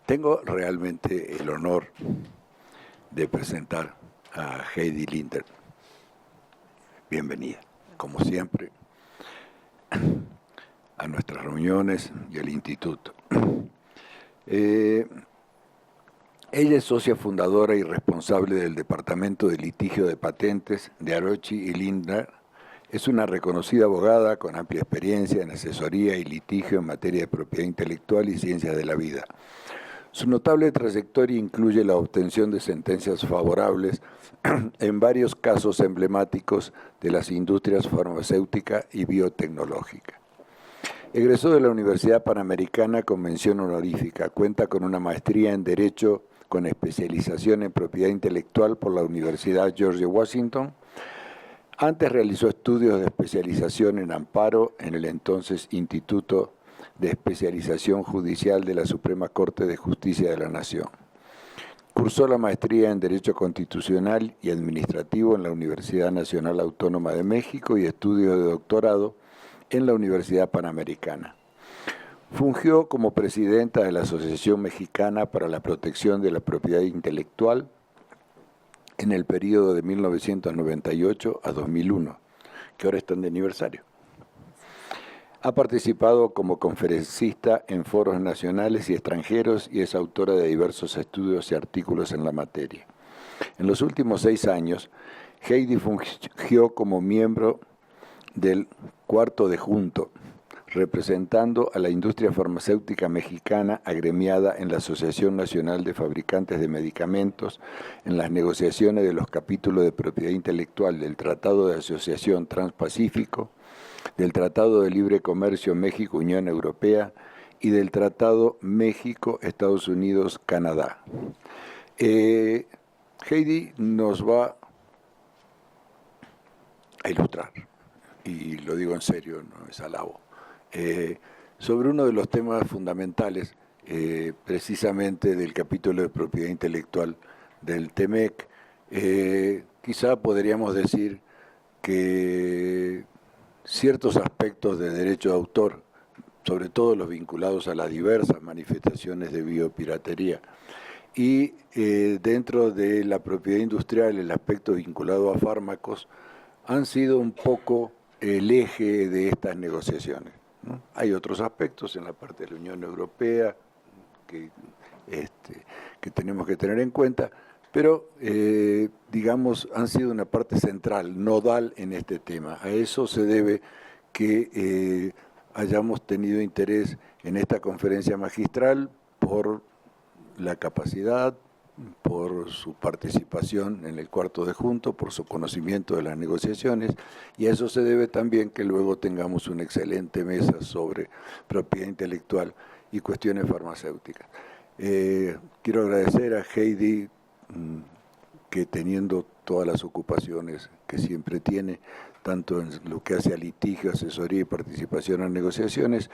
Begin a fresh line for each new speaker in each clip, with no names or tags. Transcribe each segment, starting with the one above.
Tengo realmente el honor de presentar a Heidi Linder. Bienvenida, como siempre, a nuestras reuniones y al instituto. Ella es socia fundadora y responsable del Departamento de Litigio de Patentes de Arochi y Linder. Es una reconocida abogada con amplia experiencia en asesoría y litigio en materia de propiedad intelectual y ciencias de la vida. Su notable trayectoria incluye la obtención de sentencias favorables en varios casos emblemáticos de las industrias farmacéutica y biotecnológica. Egresó de la Universidad Panamericana con mención honorífica. Cuenta con una maestría en Derecho con especialización en propiedad intelectual por la Universidad George Washington. Antes realizó estudios de especialización en amparo en el entonces Instituto de Especialización Judicial de la Suprema Corte de Justicia de la Nación. Cursó la maestría en Derecho Constitucional y Administrativo en la Universidad Nacional Autónoma de México y estudios de doctorado en la Universidad Panamericana. Fungió como presidenta de la Asociación Mexicana para la Protección de la Propiedad Intelectual en el periodo de 1998 a 2001, que ahora están de aniversario. Ha participado como conferencista en foros nacionales y extranjeros y es autora de diversos estudios y artículos en la materia. En los últimos 6 años, Heidi fungió como miembro del Cuarto de Junto, representando a la industria farmacéutica mexicana agremiada en la Asociación Nacional de Fabricantes de Medicamentos en las negociaciones de los capítulos de propiedad intelectual del Tratado de Asociación Transpacífico, del Tratado de Libre Comercio México-Unión Europea y del Tratado México-Estados Unidos-Canadá. Heidi nos va a ilustrar, y lo digo en serio, no es halago, sobre uno de los temas fundamentales, precisamente del capítulo de propiedad intelectual del TEMEC. Quizá podríamos decir que ciertos aspectos de derecho de autor, sobre todo los vinculados a las diversas manifestaciones de biopiratería, y dentro de la propiedad industrial, el aspecto vinculado a fármacos, han sido un poco el eje de estas negociaciones, ¿no? Hay otros aspectos en la parte de la Unión Europea que tenemos que tener en cuenta, pero, digamos, han sido una parte central, nodal en este tema. A eso se debe que hayamos tenido interés en esta conferencia magistral por la capacidad, por su participación en el Cuarto de Junto, por su conocimiento de las negociaciones, y a eso se debe también que luego tengamos una excelente mesa sobre propiedad intelectual y cuestiones farmacéuticas. Quiero agradecer a Heidi que, teniendo todas las ocupaciones que siempre tiene, tanto en lo que hace a litigio, asesoría y participación en negociaciones,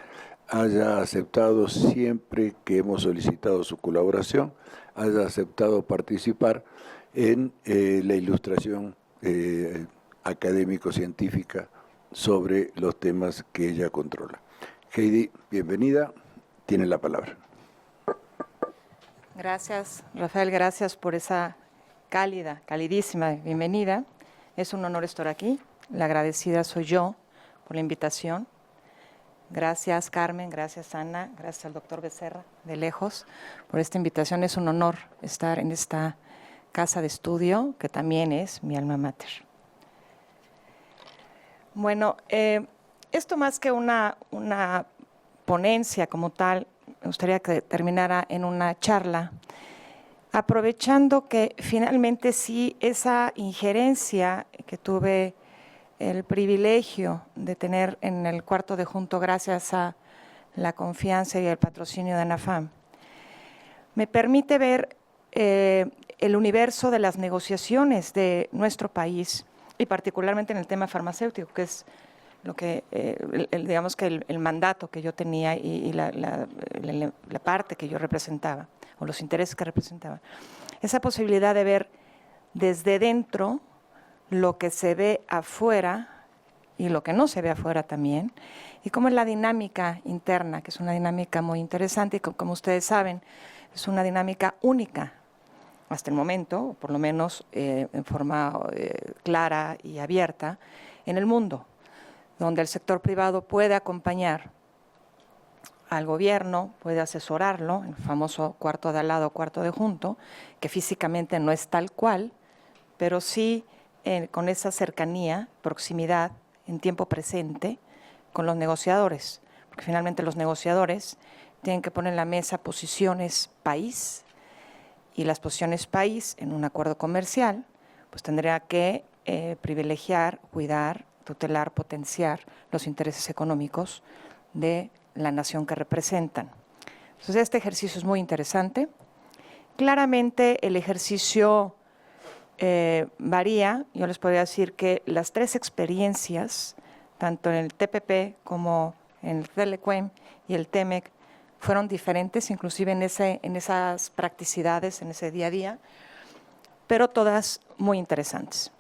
haya aceptado siempre que hemos solicitado su colaboración, haya aceptado participar en la ilustración académico-científica sobre los temas que ella controla. Heidi, bienvenida, tiene la palabra.
Gracias, Rafael, gracias por esa calidísima bienvenida. Es un honor estar aquí. La agradecida soy yo por la invitación. Gracias, Carmen, gracias, Ana, gracias al doctor Becerra, de lejos, por esta invitación. Es un honor estar en esta casa de estudio, que también es mi alma mater. Bueno, esto más que una ponencia como tal, me gustaría que terminara en una charla, aprovechando que finalmente sí esa injerencia que tuve el privilegio de tener en el Cuarto de Junto gracias a la confianza y el patrocinio de ANAFAM, me permite ver el universo de las negociaciones de nuestro país y particularmente en el tema farmacéutico, que es lo que, digamos que el mandato que yo tenía y la parte que yo representaba, o los intereses que representaban, esa posibilidad de ver desde dentro lo que se ve afuera y lo que no se ve afuera también, y cómo es la dinámica interna, que es una dinámica muy interesante y como ustedes saben, es una dinámica única hasta el momento, o por lo menos en forma clara y abierta, en el mundo, donde el sector privado puede acompañar al gobierno, puede asesorarlo, el famoso cuarto de al lado, cuarto de junto, que físicamente no es tal cual, pero sí con esa cercanía, proximidad, en tiempo presente, con los negociadores, porque finalmente los negociadores tienen que poner en la mesa posiciones país, y las posiciones país en un acuerdo comercial, pues tendría que privilegiar, cuidar, tutelar, potenciar los intereses económicos de la nación que representan. Entonces, este ejercicio es muy interesante. Claramente el ejercicio varía. Yo les podría decir que las tres experiencias, tanto en el TPP como en el Telequem y el TEMEC, fueron diferentes, inclusive en esas practicidades, en ese día a día, pero todas muy interesantes.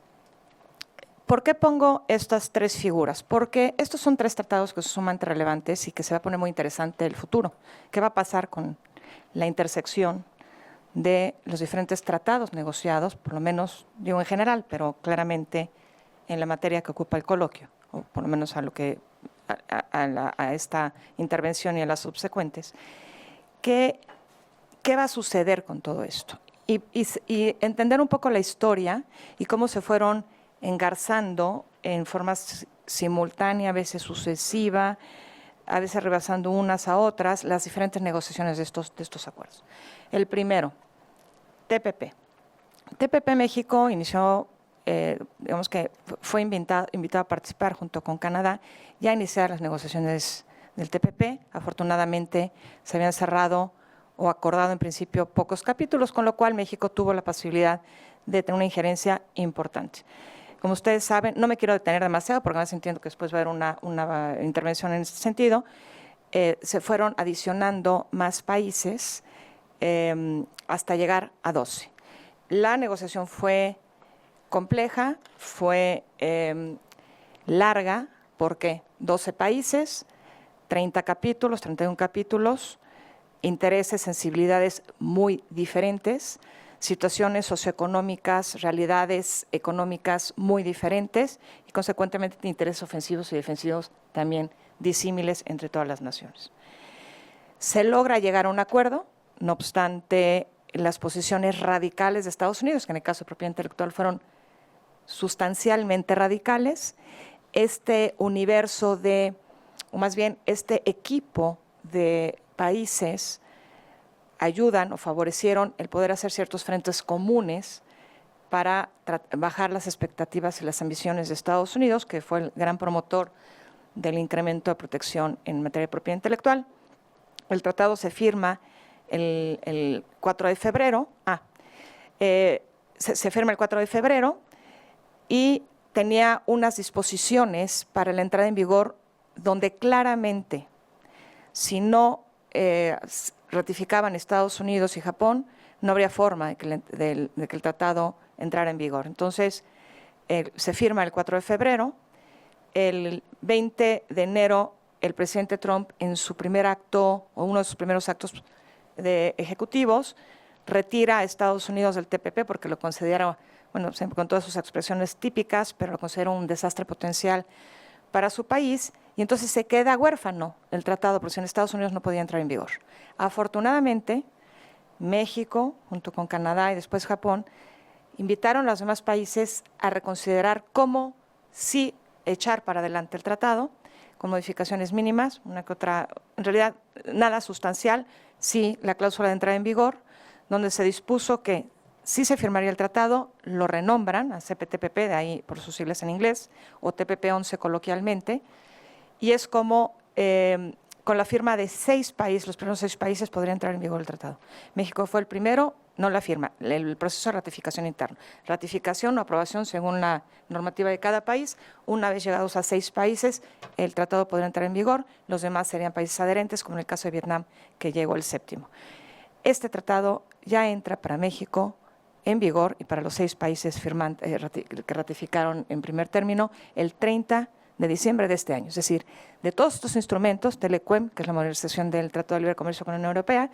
¿Por qué pongo estas tres figuras? Porque estos son tres tratados que son sumamente relevantes y que se va a poner muy interesante el futuro. ¿Qué va a pasar con la intersección de los diferentes tratados negociados, por lo menos digo en general, pero claramente en la materia que ocupa el coloquio, o por lo menos a lo que a esta intervención y a las subsecuentes? ¿Qué va a suceder con todo esto? Y entender un poco la historia y cómo se fueron engarzando en forma simultánea, a veces sucesiva, a veces rebasando unas a otras, las diferentes negociaciones de estos acuerdos. El primero, TPP. TPP México inició, digamos que fue invitado a participar junto con Canadá ya a iniciar las negociaciones del TPP. Afortunadamente se habían cerrado o acordado en principio pocos capítulos, con lo cual México tuvo la posibilidad de tener una injerencia importante. Como ustedes saben, no me quiero detener demasiado porque además entiendo que después va a haber una intervención en ese sentido. Se fueron adicionando más países hasta llegar a 12. La negociación fue compleja, fue larga, porque 12 países, 30 capítulos, 31 capítulos, intereses, sensibilidades muy diferentes, situaciones socioeconómicas, realidades económicas muy diferentes y consecuentemente intereses ofensivos y defensivos también disímiles entre todas las naciones. Se logra llegar a un acuerdo, no obstante las posiciones radicales de Estados Unidos, que en el caso de propiedad intelectual fueron sustancialmente radicales. Este universo de, o más bien este equipo de países ayudan o favorecieron el poder hacer ciertos frentes comunes para bajar las expectativas y las ambiciones de Estados Unidos, que fue el gran promotor del incremento de protección en materia de propiedad intelectual. El tratado se firma el 4 de febrero. Se firma el 4 de febrero y tenía unas disposiciones para la entrada en vigor donde claramente, si no ratificaban Estados Unidos y Japón, no habría forma de que el tratado entrara en vigor. Entonces, se firma el 4 de febrero. El 20 de enero, el presidente Trump, en su primer acto, o uno de sus primeros actos ejecutivos, retira a Estados Unidos del TPP porque lo considera, bueno, con todas sus expresiones típicas, pero lo considera un desastre potencial para su país, y entonces se queda huérfano el tratado, porque en Estados Unidos no podía entrar en vigor. Afortunadamente, México, junto con Canadá y después Japón, invitaron a los demás países a reconsiderar cómo sí echar para adelante el tratado, con modificaciones mínimas, una que otra, en realidad nada sustancial, sí la cláusula de entrada en vigor, donde se dispuso que sí se firmaría el tratado, lo renombran a CPTPP, de ahí por sus siglas en inglés, o TPP-11 coloquialmente, y es como con la firma de 6 países, los primeros 6 países podría entrar en vigor el tratado. México fue el primero, no la firma, el proceso de ratificación interno. Ratificación o aprobación según la normativa de cada país. Una vez llegados a 6 países, el tratado podría entrar en vigor, los demás serían países adherentes, como en el caso de Vietnam, que llegó el 7º. Este tratado ya entra para México en vigor y para los 6 países que ratificaron en primer término el 30 de diciembre de este año. Es decir, de todos estos instrumentos, Telecuem, que es la modernización del Tratado de Libre Comercio con la Unión Europea,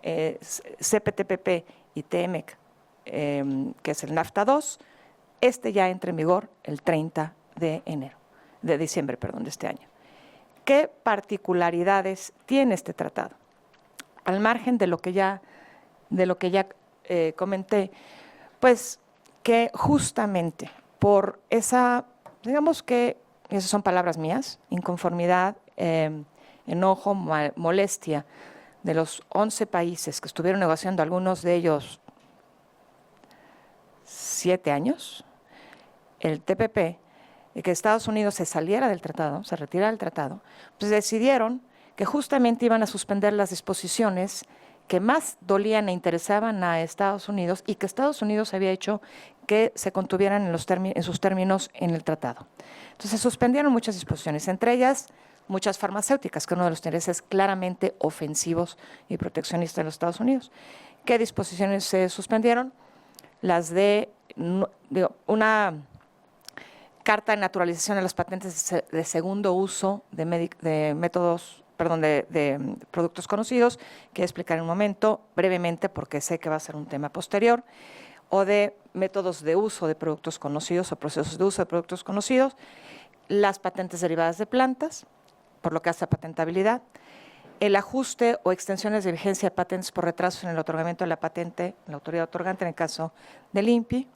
CPTPP y TMEC, que es el NAFTA 2, este ya entra en vigor el 30 de diciembre de este año. ¿Qué particularidades tiene este tratado? Al margen de lo que ya comenté, pues que justamente por esa, digamos que, esas son palabras mías, inconformidad, enojo, molestia de los 11 países que estuvieron negociando, algunos de ellos 7 años, el TPP, que Estados Unidos se saliera del tratado, se retirara del tratado, pues decidieron que justamente iban a suspender las disposiciones que más dolían e interesaban a Estados Unidos y que Estados Unidos había hecho que se contuvieran en sus términos en el tratado. Entonces se suspendieron muchas disposiciones, entre ellas muchas farmacéuticas, que es uno de los intereses claramente ofensivos y proteccionistas de los Estados Unidos. ¿Qué disposiciones se suspendieron? Las de una carta de naturalización de las patentes de segundo uso de productos conocidos, que explicaré en un momento brevemente porque sé que va a ser un tema posterior, o de métodos de uso de productos conocidos o procesos de uso de productos conocidos, las patentes derivadas de plantas, por lo que hace a patentabilidad, el ajuste o extensiones de vigencia de patentes por retrasos en el otorgamiento de la patente, la autoridad otorgante en el caso del INPI,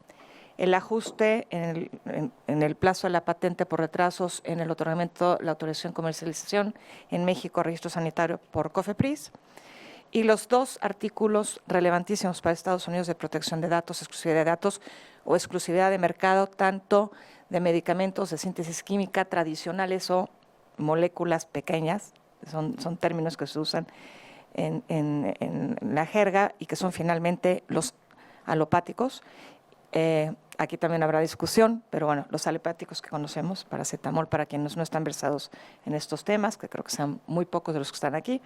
el ajuste en el plazo de la patente por retrasos en el otorgamiento de la autorización de comercialización en México, registro sanitario por COFEPRIS, y los 2 artículos relevantísimos para Estados Unidos de protección de datos, exclusividad de datos o exclusividad de mercado, tanto de medicamentos de síntesis química tradicionales o moléculas pequeñas, son términos que se usan en la jerga y que son finalmente los alopáticos. Aquí también habrá discusión, pero bueno, los alopáticos que conocemos, paracetamol, para quienes no están versados en estos temas, que creo que sean muy pocos de los que están aquí,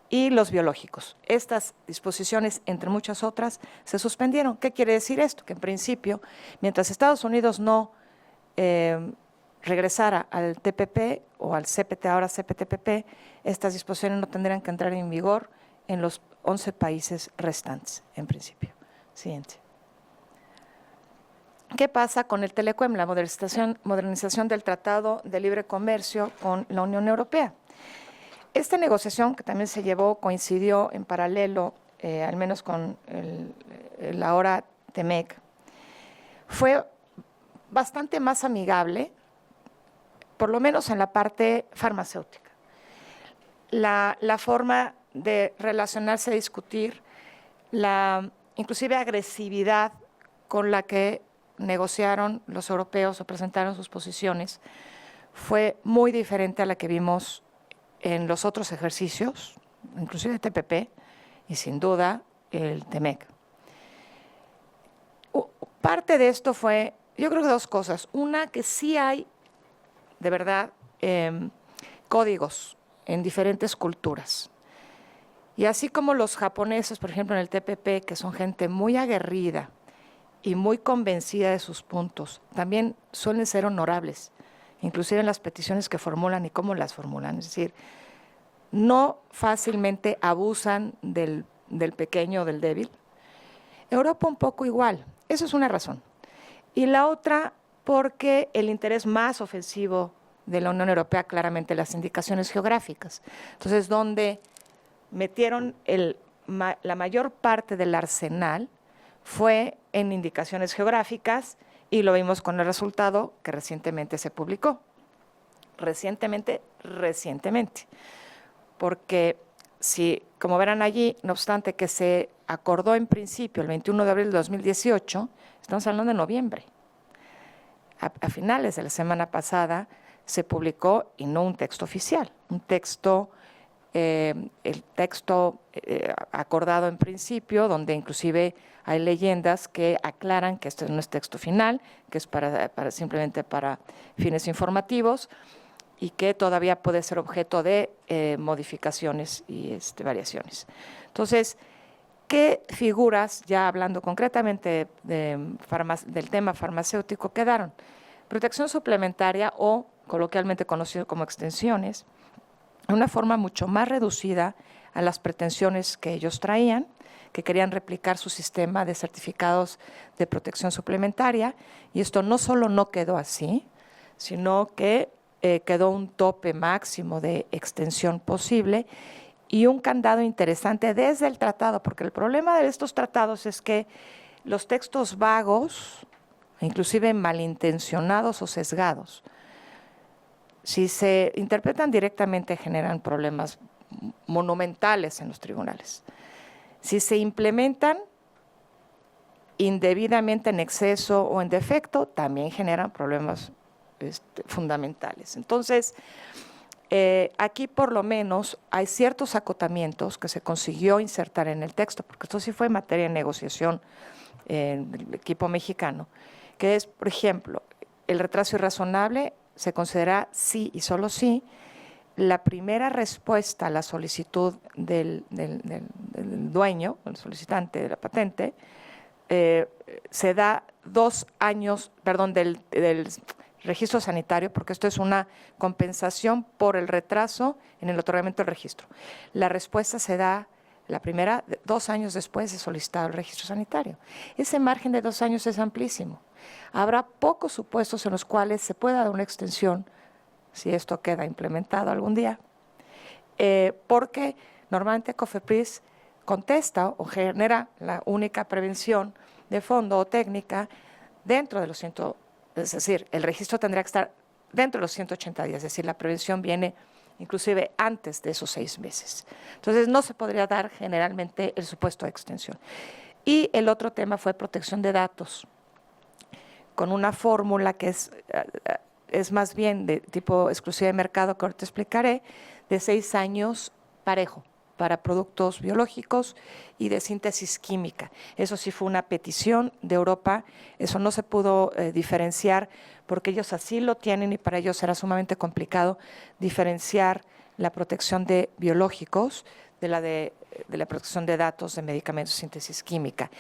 y los biológicos. Estas disposiciones, entre muchas otras, se suspendieron. ¿Qué quiere decir esto? Que en principio, mientras Estados Unidos no regresara al TPP o al CPT, ahora CPTPP, estas disposiciones no tendrían que entrar en vigor en los 11 países restantes, en principio. Siguiente. ¿Qué pasa con el Telecuem, la modernización del Tratado de Libre Comercio con la Unión Europea? Esta negociación, que también se llevó, coincidió en paralelo, al menos con el ahora TMEC, fue bastante más amigable, por lo menos en la parte farmacéutica. La forma de relacionarse, discutir, la inclusive agresividad con la que negociaron los europeos o presentaron sus posiciones fue muy diferente a la que vimos en los otros ejercicios, inclusive el TPP y sin duda el TMEC. Parte de esto fue, yo creo que 2 cosas. Una, que sí hay, de verdad, códigos en diferentes culturas. Y así como los japoneses, por ejemplo, en el TPP, que son gente muy aguerrida y muy convencida de sus puntos, también suelen ser honorables, inclusive en las peticiones que formulan y cómo las formulan. Es decir, no fácilmente abusan del pequeño o del débil. Europa un poco igual. Eso es una razón. Y la otra, porque el interés más ofensivo de la Unión Europea, claramente las indicaciones geográficas. Entonces, donde metieron la mayor parte del arsenal fue en indicaciones geográficas y lo vimos con el resultado que recientemente se publicó. Recientemente. Porque si, como verán allí, no obstante que se acordó en principio el 21 de abril de 2018, estamos hablando de noviembre. A finales de la semana pasada se publicó, y no un texto oficial, un texto, el texto acordado en principio, donde inclusive hay leyendas que aclaran que este no es texto final, que es simplemente para fines informativos, y que todavía puede ser objeto de modificaciones y variaciones. Entonces, ¿Qué figuras, ya hablando concretamente del tema farmacéutico, quedaron? Protección suplementaria o coloquialmente conocido como extensiones, una forma mucho más reducida a las pretensiones que ellos traían, que querían replicar su sistema de certificados de protección suplementaria, y esto no solo no quedó así, sino que quedó un tope máximo de extensión posible y un candado interesante desde el tratado, porque el problema de estos tratados es que los textos vagos, inclusive malintencionados o sesgados, si se interpretan directamente generan problemas monumentales en los tribunales. Si se implementan indebidamente en exceso o en defecto, también generan problemas fundamentales. Entonces, aquí por lo menos hay ciertos acotamientos que se consiguió insertar en el texto, porque esto sí fue materia de negociación del equipo mexicano, que es, por ejemplo, el retraso irrazonable se considera sí y solo sí la primera respuesta a la solicitud del dueño, el solicitante de la patente, se da 2 años, perdón, del registro sanitario, porque esto es una compensación por el retraso en el otorgamiento del registro. La respuesta se da, la primera, 2 años después de solicitado el registro sanitario. Ese margen de 2 años es amplísimo. Habrá pocos supuestos en los cuales se pueda dar una extensión, si esto queda implementado algún día, porque normalmente COFEPRIS contesta o genera la única prevención de fondo o técnica dentro de los es decir, el registro tendría que estar dentro de los 180 días, es decir, la prevención viene inclusive antes de esos 6 meses. Entonces, no se podría dar generalmente el supuesto de extensión. Y el otro tema fue protección de datos, con una fórmula que es más bien de tipo exclusiva de mercado, que ahorita te explicaré, de 6 años parejo para productos biológicos y de síntesis química. Eso sí fue una petición de Europa, eso no se pudo diferenciar porque ellos así lo tienen y para ellos era sumamente complicado diferenciar la protección de biológicos de la protección de datos de medicamentos de síntesis química.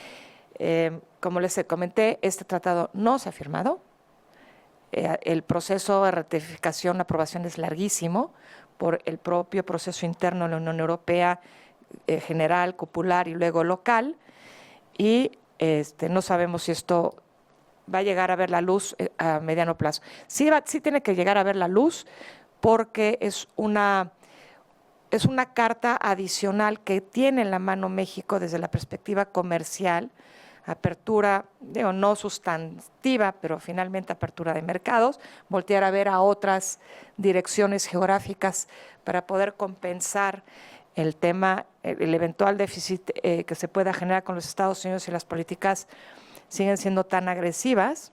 Como les comenté, este tratado no se ha firmado. El proceso de ratificación, aprobación es larguísimo por el propio proceso interno de la Unión Europea, general, popular y luego local, y no sabemos si esto va a llegar a ver la luz a mediano plazo. Sí tiene que llegar a ver la luz porque es una carta adicional que tiene en la mano México desde la perspectiva comercial, apertura, no sustantiva, pero finalmente apertura de mercados, voltear a ver a otras direcciones geográficas para poder compensar el tema, el eventual déficit que se pueda generar con los Estados Unidos si las políticas siguen siendo tan agresivas,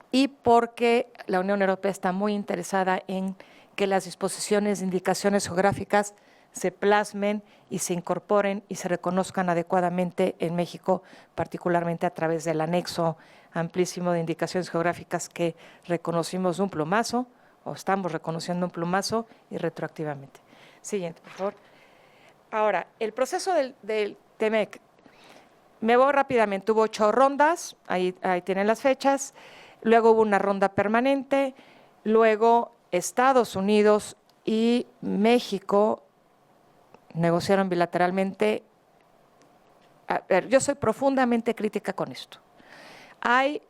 y porque la Unión Europea está muy interesada en que las disposiciones de indicaciones geográficas se plasmen y se incorporen y se reconozcan adecuadamente en México, particularmente a través del anexo amplísimo de indicaciones geográficas que reconocimos de un plumazo, o estamos reconociendo un plumazo y retroactivamente. Siguiente, por favor. Ahora, el proceso del TEMEC, me voy rápidamente, hubo 8 rondas, ahí tienen las fechas, luego hubo una ronda permanente, luego Estados Unidos y México negociaron bilateralmente. A ver, yo soy profundamente crítica con esto. Hay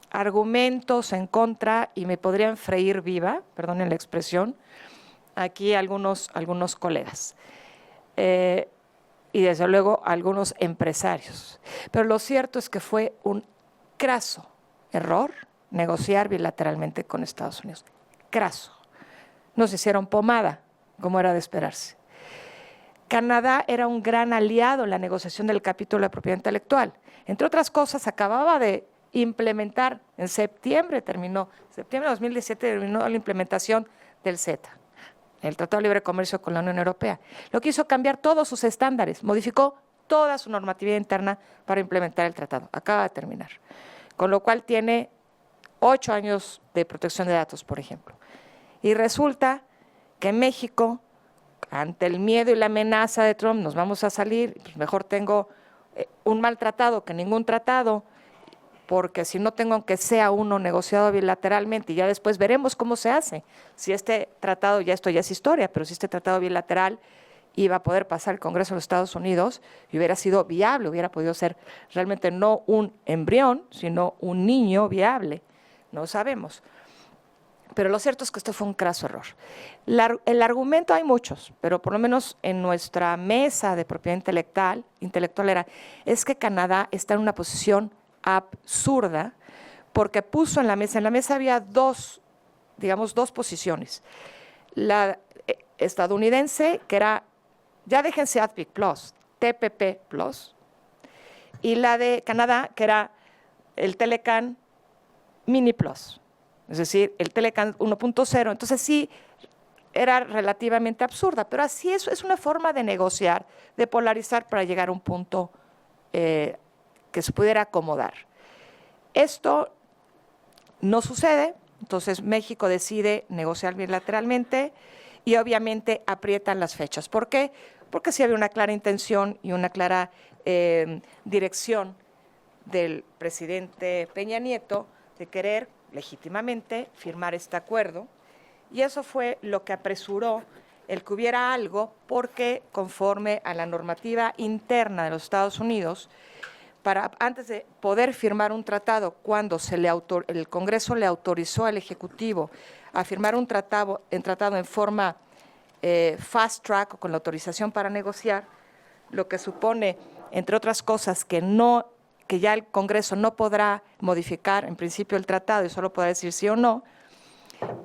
argumentos en contra y me podrían freír viva, perdonen la expresión, aquí algunos colegas y desde luego algunos empresarios. Pero lo cierto es que fue un craso error negociar bilateralmente con Estados Unidos. Craso. Nos hicieron pomada, como era de esperarse. Canadá era un gran aliado en la negociación del capítulo de propiedad intelectual. Entre otras cosas, acababa de implementar, en septiembre de 2017 terminó la implementación del CETA, el Tratado de Libre Comercio con la Unión Europea. Lo que hizo cambiar todos sus estándares, modificó toda su normatividad interna para implementar el tratado. Acaba de terminar. Con lo cual tiene 8 años de protección de datos, por ejemplo. Y resulta que México, ante el miedo y la amenaza de Trump, nos vamos a salir, pues mejor tengo un mal tratado que ningún tratado, porque si no tengo aunque sea uno negociado bilateralmente y ya después veremos cómo se hace. Si este tratado, ya esto ya es historia, pero si este tratado bilateral iba a poder pasar el Congreso de los Estados Unidos y hubiera sido viable, hubiera podido ser realmente no un embrión, sino un niño viable. No sabemos. Pero lo cierto es que esto fue un craso error. El argumento hay muchos, pero por lo menos en nuestra mesa de propiedad intelectual es que Canadá está en una posición absurda porque puso en la mesa había dos posiciones. La estadounidense, que era, ya déjense ADPIC Plus, TPP Plus, y la de Canadá, que era el Telecan Mini Plus, es decir, el Telecan 1.0. Entonces sí, era relativamente absurda, pero así es una forma de negociar, de polarizar para llegar a un punto que se pudiera acomodar. Esto no sucede, entonces México decide negociar bilateralmente y obviamente aprietan las fechas. ¿Por qué? Porque sí había una clara intención y una clara dirección del presidente Peña Nieto de querer legítimamente firmar este acuerdo, y eso fue lo que apresuró el que hubiera algo, porque conforme a la normativa interna de los Estados Unidos, antes de poder firmar un tratado, cuando el Congreso le autorizó al Ejecutivo a firmar un tratado en forma fast track o con la autorización para negociar, lo que supone, entre otras cosas, que ya el Congreso no podrá modificar en principio el tratado y solo podrá decir sí o no,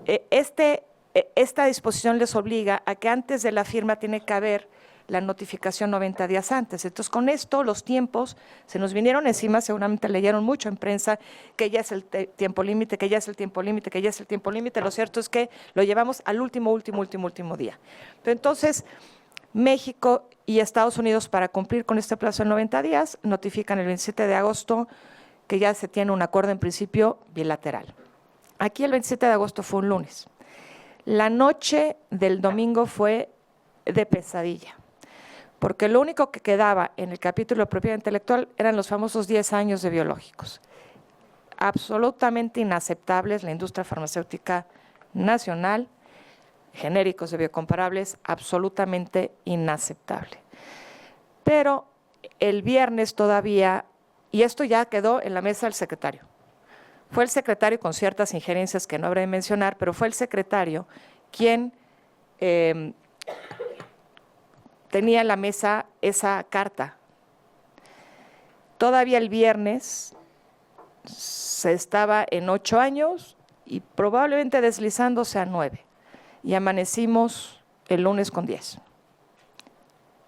esta disposición les obliga a que antes de la firma tiene que haber la notificación 90 días antes. Entonces, con esto los tiempos se nos vinieron encima, seguramente leyeron mucho en prensa que ya es el tiempo límite, que ya es el tiempo límite, que ya es el tiempo límite. Lo cierto es que lo llevamos al último día. Pero entonces, México y Estados Unidos, para cumplir con este plazo de 90 días, notifican el 27 de agosto que ya se tiene un acuerdo en principio bilateral. Aquí el 27 de agosto fue un lunes. La noche del domingo fue de pesadilla, porque lo único que quedaba en el capítulo de propiedad intelectual eran los famosos 10 años de biológicos. Absolutamente inaceptables, la industria farmacéutica nacional, genéricos de biocomparables, absolutamente inaceptable. Pero el viernes todavía, y esto ya quedó en la mesa del secretario, fue el secretario con ciertas injerencias que no habré de mencionar, pero fue el secretario quien tenía en la mesa esa carta. Todavía el viernes se estaba en 8 años y probablemente deslizándose a 9. Y amanecimos el lunes con 10,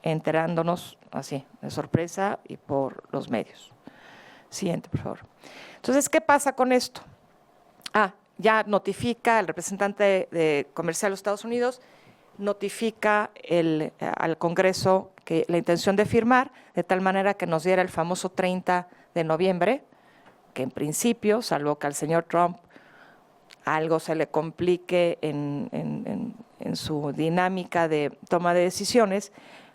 enterándonos así, de sorpresa y por los medios. Siguiente, por favor. Entonces, ¿qué pasa con esto? Ya notifica el representante comercial de los Estados Unidos, notifica al Congreso que la intención de firmar, de tal manera que nos diera el famoso 30 de noviembre, que en principio, salvo que al señor Trump algo se le complique en su dinámica de toma de decisiones,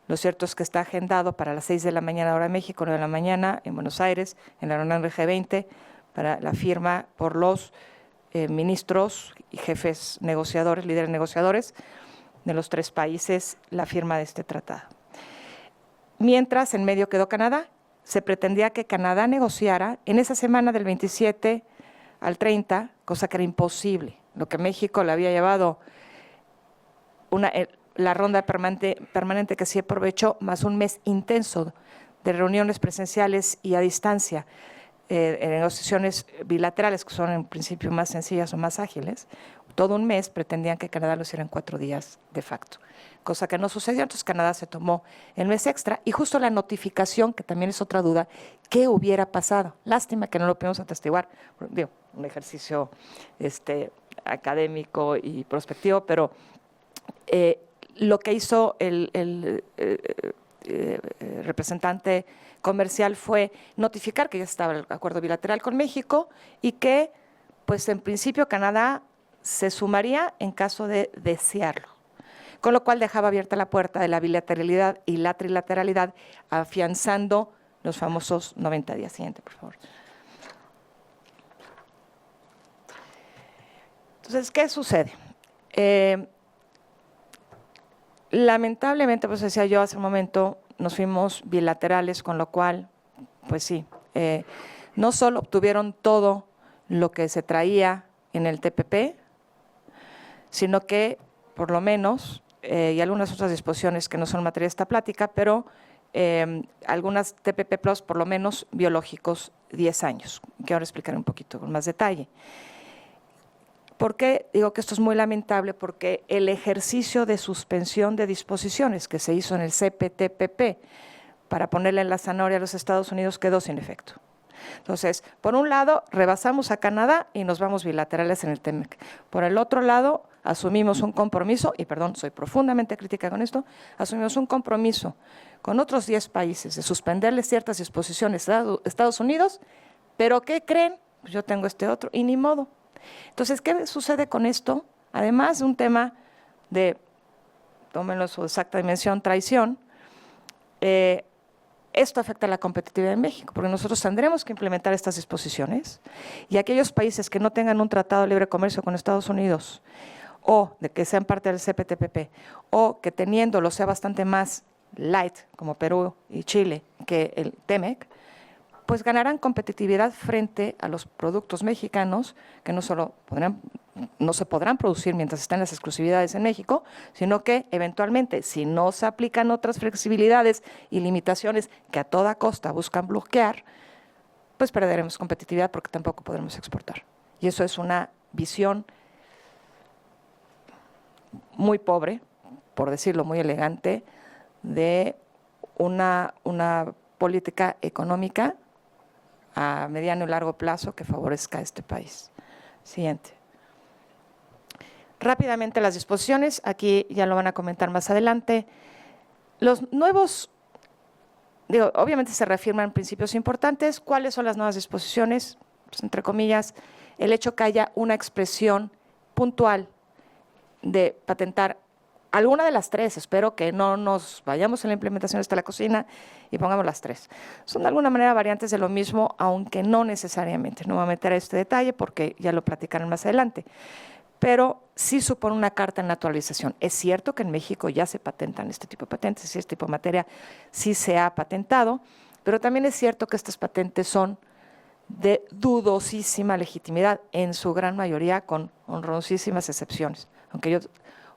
lo cierto es que está agendado para las 6 de la mañana hora de México, 9 de la mañana en Buenos Aires, en la reunión del G20, para la firma por los ministros y jefes negociadores, líderes negociadores de los 3 países, la firma de este tratado. Mientras, en medio quedó Canadá. Se pretendía que Canadá negociara en esa semana del 27 al 30, cosa que era imposible. Lo que México le había llevado la ronda permanente que sí aprovechó, más un mes intenso de reuniones presenciales y a distancia, negociaciones bilaterales, que son en principio más sencillas o más ágiles. Todo un mes pretendían que Canadá lo hiciera en 4 días de facto, cosa que no sucedió. Entonces Canadá se tomó el mes extra y justo la notificación, que también es otra duda, ¿qué hubiera pasado? Lástima que no lo pudimos atestiguar, digo, un ejercicio académico y prospectivo, pero lo que hizo el representante comercial fue notificar que ya estaba el acuerdo bilateral con México y que, pues en principio, Canadá se sumaría en caso de desearlo. con lo cual dejaba abierta la puerta de la bilateralidad y la trilateralidad, afianzando los famosos 90 días. Siguiente, por favor. Entonces, ¿qué sucede? Lamentablemente, pues decía yo hace un momento, nos fuimos bilaterales, con lo cual, pues sí, no solo obtuvieron todo lo que se traía en el TPP, sino que, por lo menos, y algunas otras disposiciones que no son materia de esta plática, pero algunas TPP Plus, por lo menos biológicos, 10 años, que ahora explicaré un poquito con más detalle. ¿Por qué digo que esto es muy lamentable? Porque el ejercicio de suspensión de disposiciones que se hizo en el CPTPP para ponerle en la zanahoria a los Estados Unidos quedó sin efecto. Entonces, por un lado, rebasamos a Canadá y nos vamos bilaterales en el TEMEC. Por el otro lado, asumimos un compromiso, y perdón, soy profundamente crítica con esto, asumimos un compromiso con otros 10 países de suspenderle ciertas disposiciones a Estados Unidos, pero ¿qué creen? Pues yo tengo este otro, y ni modo. Entonces, ¿qué sucede con esto? Además de un tema de, tómenlo su exacta dimensión, traición, esto afecta a la competitividad de México, porque nosotros tendremos que implementar estas disposiciones y aquellos países que no tengan un tratado de libre comercio con Estados Unidos o de que sean parte del CPTPP o que teniéndolo sea bastante más light, como Perú y Chile, que el TEMEC, pues ganarán competitividad frente a los productos mexicanos que no solo no se podrán producir mientras estén las exclusividades en México, sino que eventualmente, si no se aplican otras flexibilidades y limitaciones que a toda costa buscan bloquear, pues perderemos competitividad porque tampoco podremos exportar. Y eso es una visión muy pobre, por decirlo muy elegante, de una política económica a mediano y largo plazo que favorezca a este país. Siguiente. Rápidamente las disposiciones, aquí ya lo van a comentar más adelante. Los nuevos, obviamente se reafirman principios importantes. ¿Cuáles son las nuevas disposiciones? Pues, entre comillas, el hecho que haya una expresión puntual de patentar alguna de las tres, espero que no nos vayamos en la implementación hasta la cocina y pongamos las tres. Son de alguna manera variantes de lo mismo, aunque no necesariamente. No voy a meter a este detalle porque ya lo platicarán más adelante. Pero sí supone una carta de naturalización. Es cierto que en México ya se patentan este tipo de patentes, este tipo de materia sí se ha patentado, pero también es cierto que estas patentes son de dudosísima legitimidad, en su gran mayoría con honrosísimas excepciones, aunque yo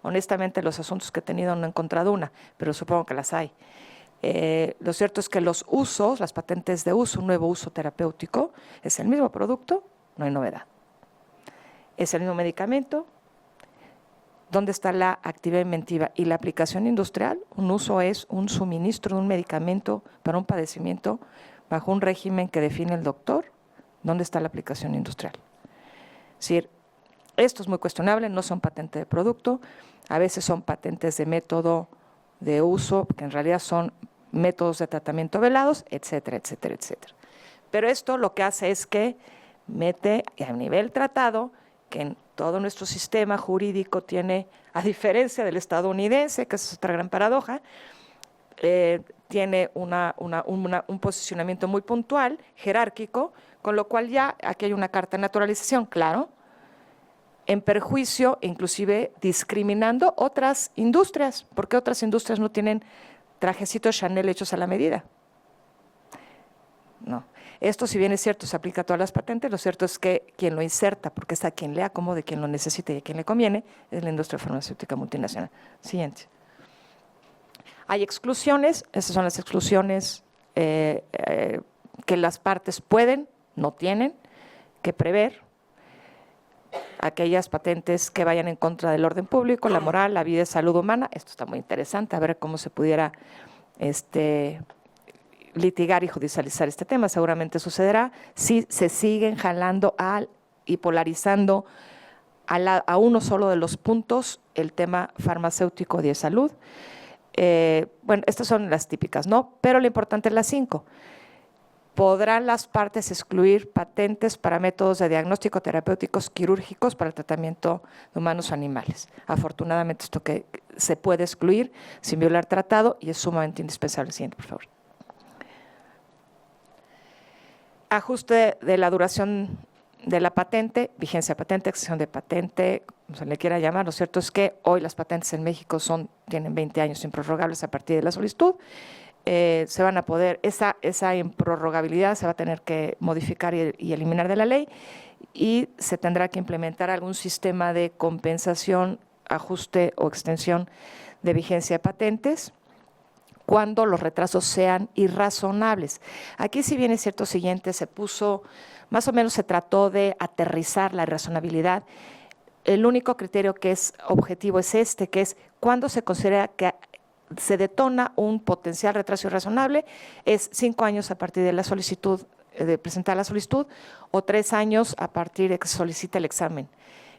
honestamente los asuntos que he tenido no he encontrado una, pero supongo que las hay. Lo cierto es que los usos, las patentes de uso, un nuevo uso terapéutico, es el mismo producto, no hay novedad. Es el mismo medicamento. ¿Dónde está la actividad inventiva? Y la aplicación industrial, un uso es un suministro de un medicamento para un padecimiento bajo un régimen que define el doctor. ¿Dónde está la aplicación industrial? Es decir, esto es muy cuestionable, no son patentes de producto, a veces son patentes de método de uso, que en realidad son métodos de tratamiento velados, etcétera, etcétera, etcétera. Pero esto lo que hace es que mete a nivel tratado, que en todo nuestro sistema jurídico tiene, a diferencia del estadounidense, que es otra gran paradoja, tiene un posicionamiento muy puntual, jerárquico, con lo cual ya aquí hay una carta de naturalización, claro, en perjuicio, inclusive discriminando otras industrias, porque otras industrias no tienen trajecitos Chanel hechos a la medida. No. Esto, si bien es cierto, se aplica a todas las patentes, lo cierto es que quien lo inserta, porque es a quien le acomode, quien lo necesita y a quien le conviene, es la industria farmacéutica multinacional. Siguiente. Hay exclusiones, esas son las exclusiones que las partes pueden, no tienen que prever. Aquellas patentes que vayan en contra del orden público, la moral, la vida y salud humana. Esto está muy interesante, a ver cómo se pudiera litigar y judicializar este tema. Seguramente sucederá si se siguen jalando y polarizando a uno solo de los puntos el tema farmacéutico de salud. Bueno, estas son las típicas, ¿no? Pero lo importante es las 5. podrán las partes excluir patentes para métodos de diagnóstico terapéuticos quirúrgicos para el tratamiento de humanos o animales. Afortunadamente, esto que se puede excluir sin violar tratado y es sumamente indispensable. Siguiente, por favor. Ajuste de la duración de la patente, vigencia de patente, extensión de patente, como se le quiera llamar. Lo cierto es que hoy las patentes en México tienen 20 años improrrogables a partir de la solicitud. Se van a poder, esa improrrogabilidad se va a tener que modificar y eliminar de la ley y se tendrá que implementar algún sistema de compensación, ajuste o extensión de vigencia de patentes cuando los retrasos sean irrazonables. Aquí, si bien es cierto, siguiente, más o menos se trató de aterrizar la razonabilidad. El único criterio que es objetivo es que es cuando se considera que se detona un potencial retraso irrazonable, es 5 años a partir de la solicitud, de presentar la solicitud, o 3 años a partir de que se solicita el examen.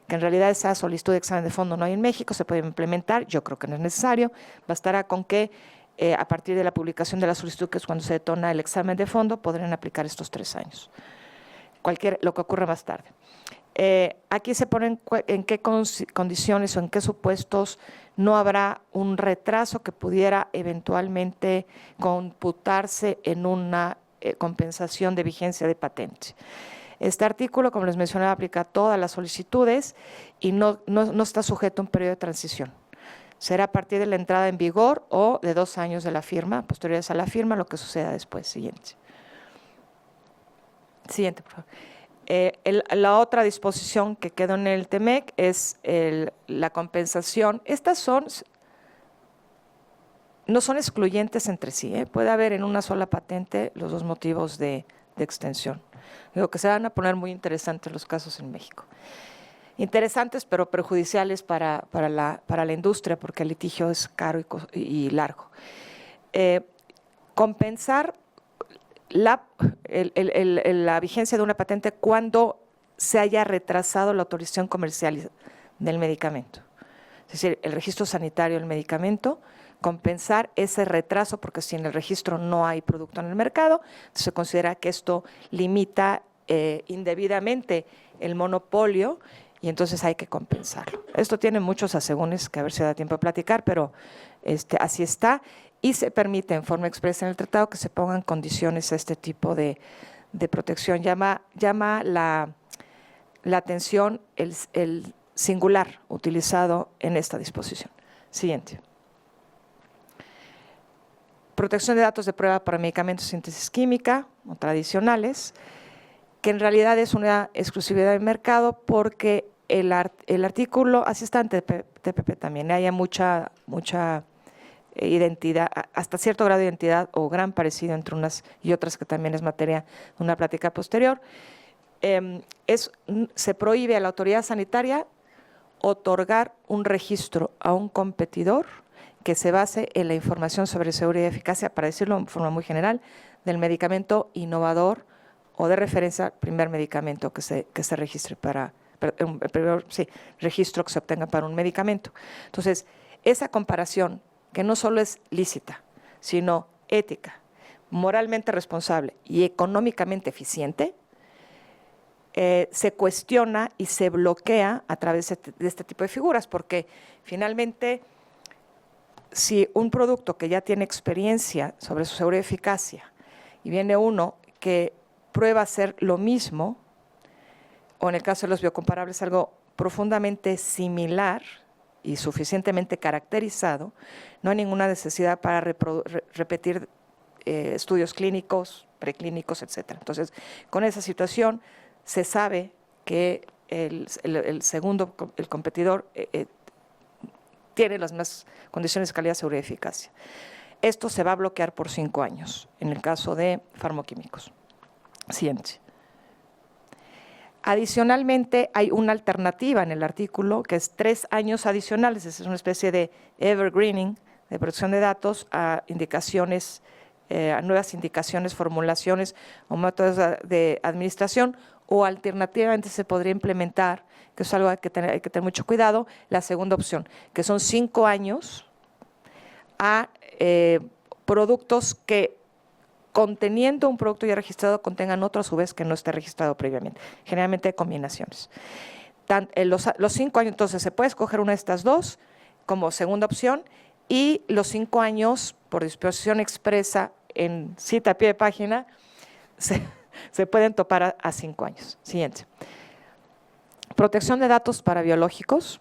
Que en realidad esa solicitud de examen de fondo no hay en México, se puede implementar, yo creo que no es necesario, bastará con que a partir de la publicación de la solicitud, que es cuando se detona el examen de fondo, podrán aplicar estos 3 años. Lo que ocurra más tarde. Aquí se ponen en qué condiciones o en qué supuestos no habrá un retraso que pudiera eventualmente computarse en una compensación de vigencia de patente. Este artículo, como les mencionaba, aplica a todas las solicitudes y no está sujeto a un periodo de transición. Será a partir de la entrada en vigor o de 2 años de la firma, posteriores a la firma, lo que suceda después. Siguiente. Siguiente, por favor. La otra disposición que quedó en el TEMEC es la compensación. Estas no son excluyentes entre sí. Puede haber en una sola patente los 2 motivos de extensión. Digo que se van a poner muy interesantes los casos en México. Interesantes, pero perjudiciales para la industria, porque el litigio es caro y largo. Compensar la vigencia de una patente cuando se haya retrasado la autorización comercial del medicamento. Es decir, el registro sanitario del medicamento, compensar ese retraso, porque si en el registro no hay producto en el mercado, se considera que esto limita indebidamente el monopolio y entonces hay que compensarlo. Esto tiene muchos asegúnes que a ver si da tiempo de platicar, pero así está. Y se permite en forma expresa en el tratado que se pongan condiciones a este tipo de protección. Llama la atención el singular utilizado en esta disposición. Siguiente. Protección de datos de prueba para medicamentos de síntesis química o tradicionales, que en realidad es una exclusividad del mercado porque el artículo, así está en TPP también, hay mucha identidad, hasta cierto grado de identidad o gran parecido entre unas y otras, que también es materia de una plática posterior. Se prohíbe a la autoridad sanitaria otorgar un registro a un competidor que se base en la información sobre seguridad y eficacia, para decirlo en forma muy general, del medicamento innovador o de referencia, primer medicamento que se registre el primer registro que se obtenga para un medicamento. Entonces, esa comparación, que no solo es lícita, sino ética, moralmente responsable y económicamente eficiente, se cuestiona y se bloquea a través de este tipo de figuras, porque finalmente, si un producto que ya tiene experiencia sobre su seguridad y eficacia y viene uno que prueba ser lo mismo, o en el caso de los biocomparables algo profundamente similar y suficientemente caracterizado, no hay ninguna necesidad para repetir estudios clínicos, preclínicos, etc. Entonces, con esa situación se sabe que el competidor tiene las mismas condiciones de calidad, seguridad y eficacia. Esto se va a bloquear por 5 años en el caso de farmoquímicos. Siguiente. Adicionalmente, hay una alternativa en el artículo que es 3 años adicionales, es una especie de evergreening de protección de datos a indicaciones, a nuevas indicaciones, formulaciones o métodos de administración, o alternativamente se podría implementar, que es algo que hay que tener mucho cuidado, la segunda opción, que son 5 años a productos que conteniendo un producto ya registrado, contengan otro a su vez que no esté registrado previamente. Generalmente hay combinaciones. Los 5 años, entonces, se puede escoger una de estas dos como segunda opción, y los 5 años, por disposición expresa en cita a pie de página, se pueden topar a 5 años. Siguiente. Protección de datos para biológicos.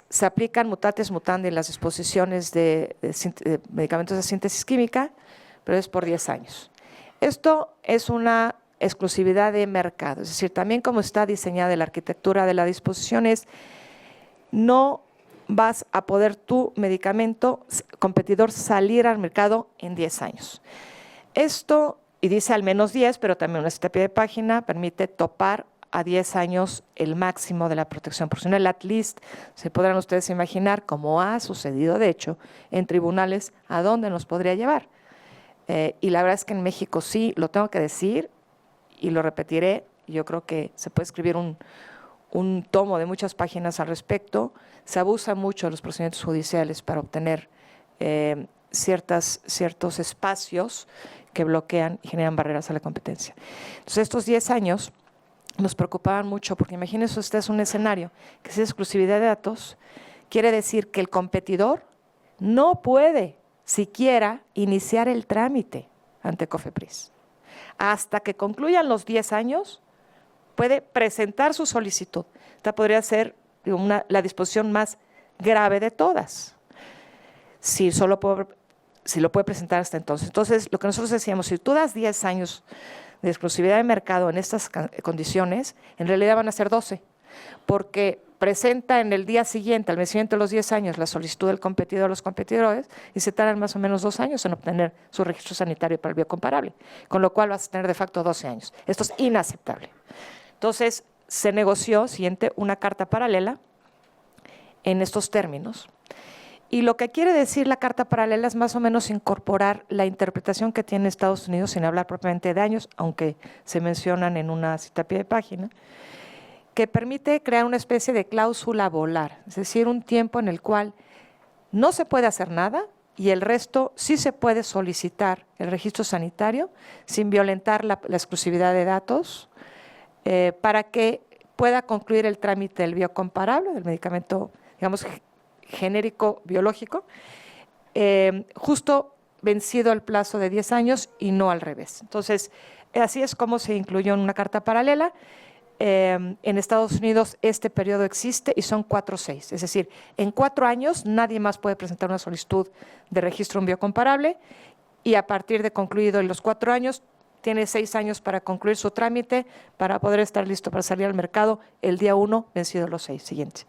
Se aplican mutatis mutandis las disposiciones de medicamentos de síntesis química, pero es por 10 años. Esto es una exclusividad de mercado, es decir, también como está diseñada la arquitectura de la disposición es, no vas a poder tu medicamento competidor salir al mercado en 10 años. Esto, y dice al menos 10, pero también una cita a pie de página, permite topar a 10 años el máximo de la protección profesional. At least, se podrán ustedes imaginar, como ha sucedido de hecho en tribunales, a dónde nos podría llevar. Y la verdad es que en México sí, lo tengo que decir y lo repetiré, yo creo que se puede escribir un tomo de muchas páginas al respecto. Se abusa mucho de los procedimientos judiciales para obtener ciertos espacios que bloquean y generan barreras a la competencia. Entonces, estos 10 años nos preocupaban mucho, porque imagínense ustedes un escenario que es exclusividad de datos, quiere decir que el competidor no puede siquiera iniciar el trámite ante COFEPRIS. Hasta que concluyan los 10 años, puede presentar su solicitud. Esta podría ser la disposición más grave de todas, si lo puede presentar hasta entonces. Entonces, lo que nosotros decíamos, si tú das 10 años de exclusividad de mercado en estas condiciones, en realidad van a ser 12, porque presenta en el día siguiente, al vencimiento de los 10 años, la solicitud del competidor o los competidores y se tardan más o menos 2 años en obtener su registro sanitario para el biocomparable, con lo cual vas a tener de facto 12 años. Esto es inaceptable. Entonces, se negoció, siguiente, una carta paralela en estos términos. Y lo que quiere decir la carta paralela es más o menos incorporar la interpretación que tiene Estados Unidos, sin hablar propiamente de años, aunque se mencionan en una cita a pie de página, que permite crear una especie de cláusula volar, es decir, un tiempo en el cual no se puede hacer nada y el resto sí se puede solicitar el registro sanitario sin violentar la exclusividad de datos, para que pueda concluir el trámite del biocomparable, del medicamento, digamos, genérico biológico, justo vencido el plazo de 10 años y no al revés. Entonces, así es como se incluyó en una carta paralela. En Estados Unidos este periodo existe y son 4 o 6, es decir, en 4 años nadie más puede presentar una solicitud de registro en biocomparable y a partir de concluido los 4 años tiene 6 años para concluir su trámite para poder estar listo para salir al mercado el día 1, vencido los 6. Siguiente.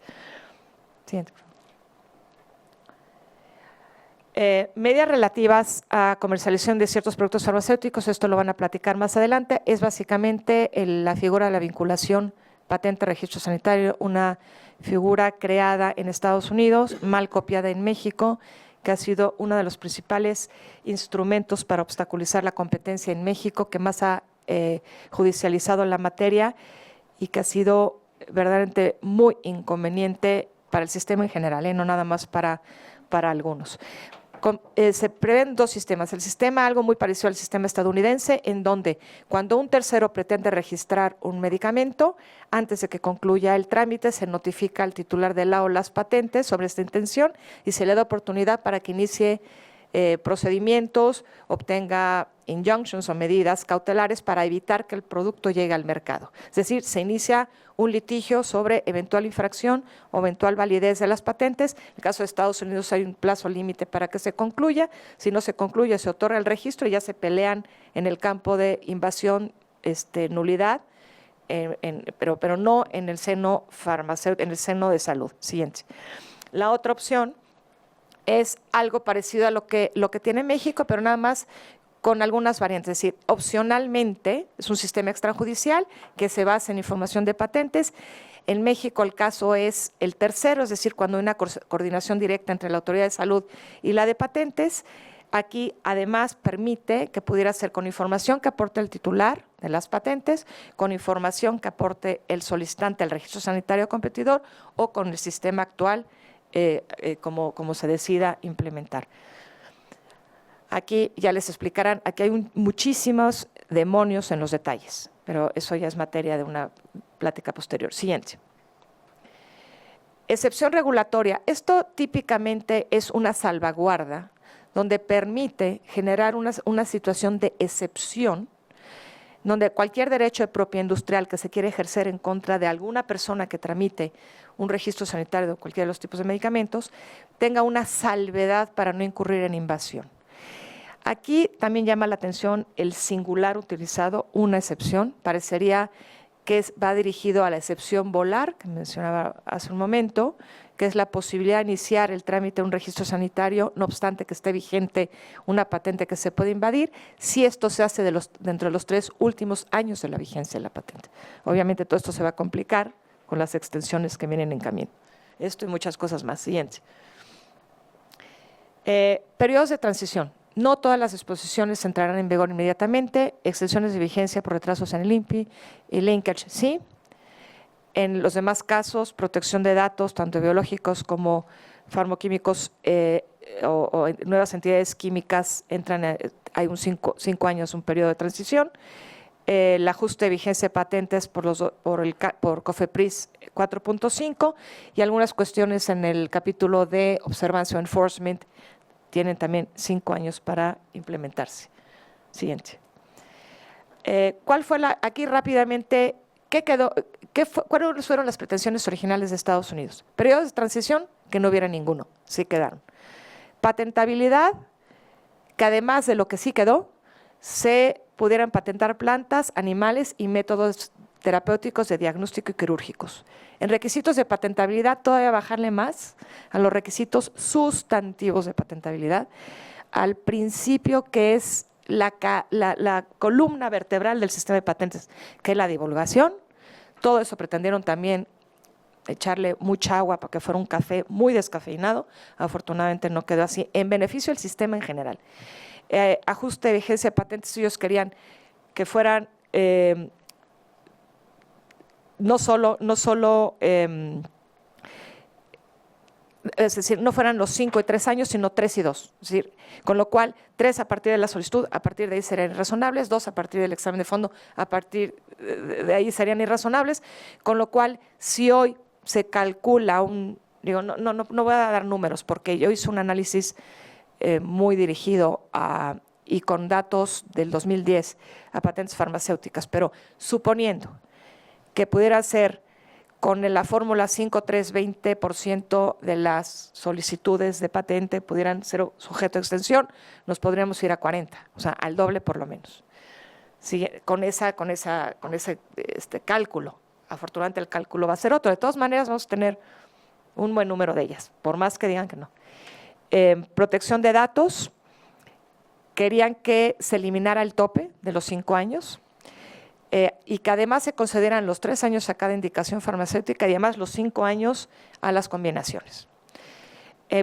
Medidas relativas a comercialización de ciertos productos farmacéuticos, esto lo van a platicar más adelante, es básicamente la figura de la vinculación patente-registro sanitario, una figura creada en Estados Unidos, mal copiada en México, que ha sido uno de los principales instrumentos para obstaculizar la competencia en México, que más ha judicializado la materia y que ha sido verdaderamente muy inconveniente para el sistema en general, no nada más para algunos. Se prevén 2 sistemas. El sistema, algo muy parecido al sistema estadounidense, en donde cuando un tercero pretende registrar un medicamento, antes de que concluya el trámite, se notifica al titular de la o las patentes sobre esta intención y se le da oportunidad para que inicie procedimientos, obtenga injunctions o medidas cautelares para evitar que el producto llegue al mercado. Es decir, se inicia un litigio sobre eventual infracción o eventual validez de las patentes. En el caso de Estados Unidos hay un plazo límite para que se concluya. Si no se concluye, se otorga el registro y ya se pelean en el campo de invasión, nulidad, pero no en el seno farmacéutico, en el seno de salud. Siguiente. La otra opción es algo parecido a lo que tiene México, pero nada más con algunas variantes. Es decir, opcionalmente es un sistema extrajudicial que se basa en información de patentes. En México el caso es el tercero, es decir, cuando hay una coordinación directa entre la Autoridad de Salud y la de Patentes. Aquí además permite que pudiera ser con información que aporte el titular de las patentes, con información que aporte el solicitante al registro sanitario competidor o con el sistema actual, como se decida implementar. Aquí ya les explicarán, aquí hay muchísimos demonios en los detalles, pero eso ya es materia de una plática posterior. Siguiente. Excepción regulatoria. Esto típicamente es una salvaguarda donde permite generar una situación de excepción, donde cualquier derecho de propiedad industrial que se quiere ejercer en contra de alguna persona que tramite un registro sanitario de cualquiera de los tipos de medicamentos, tenga una salvedad para no incurrir en invasión. Aquí también llama la atención el singular utilizado, una excepción, parecería que va dirigido a la excepción volar, que mencionaba hace un momento, que es la posibilidad de iniciar el trámite de un registro sanitario, no obstante que esté vigente una patente que se puede invadir, si esto se hace dentro de los 3 últimos años de la vigencia de la patente. Obviamente todo esto se va a complicar con las extensiones que vienen en camino. Esto y muchas cosas más. Siguiente. Periodos de transición. No todas las disposiciones entrarán en vigor inmediatamente. Extensiones de vigencia por retrasos en el INPI y linkage, sí. En los demás casos, protección de datos, tanto biológicos como farmacoquímicos o nuevas entidades químicas, hay 5 años, un periodo de transición. El ajuste de vigencia de patentes por COFEPRIS 4.5 y algunas cuestiones en el capítulo de observancia o enforcement tienen también 5 años para implementarse. Siguiente. ¿Cuál fue aquí rápidamente, cuáles fueron las pretensiones originales de Estados Unidos? Periodos de transición, que no hubiera ninguno, sí quedaron. Patentabilidad, que además de lo que sí quedó, se pudieran patentar plantas, animales y métodos terapéuticos de diagnóstico y quirúrgicos. En requisitos de patentabilidad, todavía bajarle más a los requisitos sustantivos de patentabilidad, al principio que es la columna vertebral del sistema de patentes, que es la divulgación. Todo eso pretendieron también echarle mucha agua para que fuera un café muy descafeinado. Afortunadamente no quedó así, en beneficio del sistema en general. Ajuste de vigencia de patentes, ellos querían que fueran no solo es decir, no fueran los 5 y 3 años, sino 3 y 2. Es decir, con lo cual, 3 a partir de la solicitud, a partir de ahí serían irrazonables, 2 a partir del examen de fondo, a partir de ahí serían irrazonables, con lo cual, si hoy se calcula no voy a dar números, porque yo hice un análisis muy dirigido y con datos del 2010 a patentes farmacéuticas, pero suponiendo que pudiera ser con la fórmula 5-3-20% de las solicitudes de patente pudieran ser sujeto de extensión, nos podríamos ir a 40, o sea, al doble por lo menos. Sí, con ese cálculo. Afortunadamente el cálculo va a ser otro. De todas maneras vamos a tener un buen número de ellas, por más que digan que no. Protección de datos, querían que se eliminara el tope de los 5 años, y que además se concederan los 3 años a cada indicación farmacéutica y además los 5 años a las combinaciones.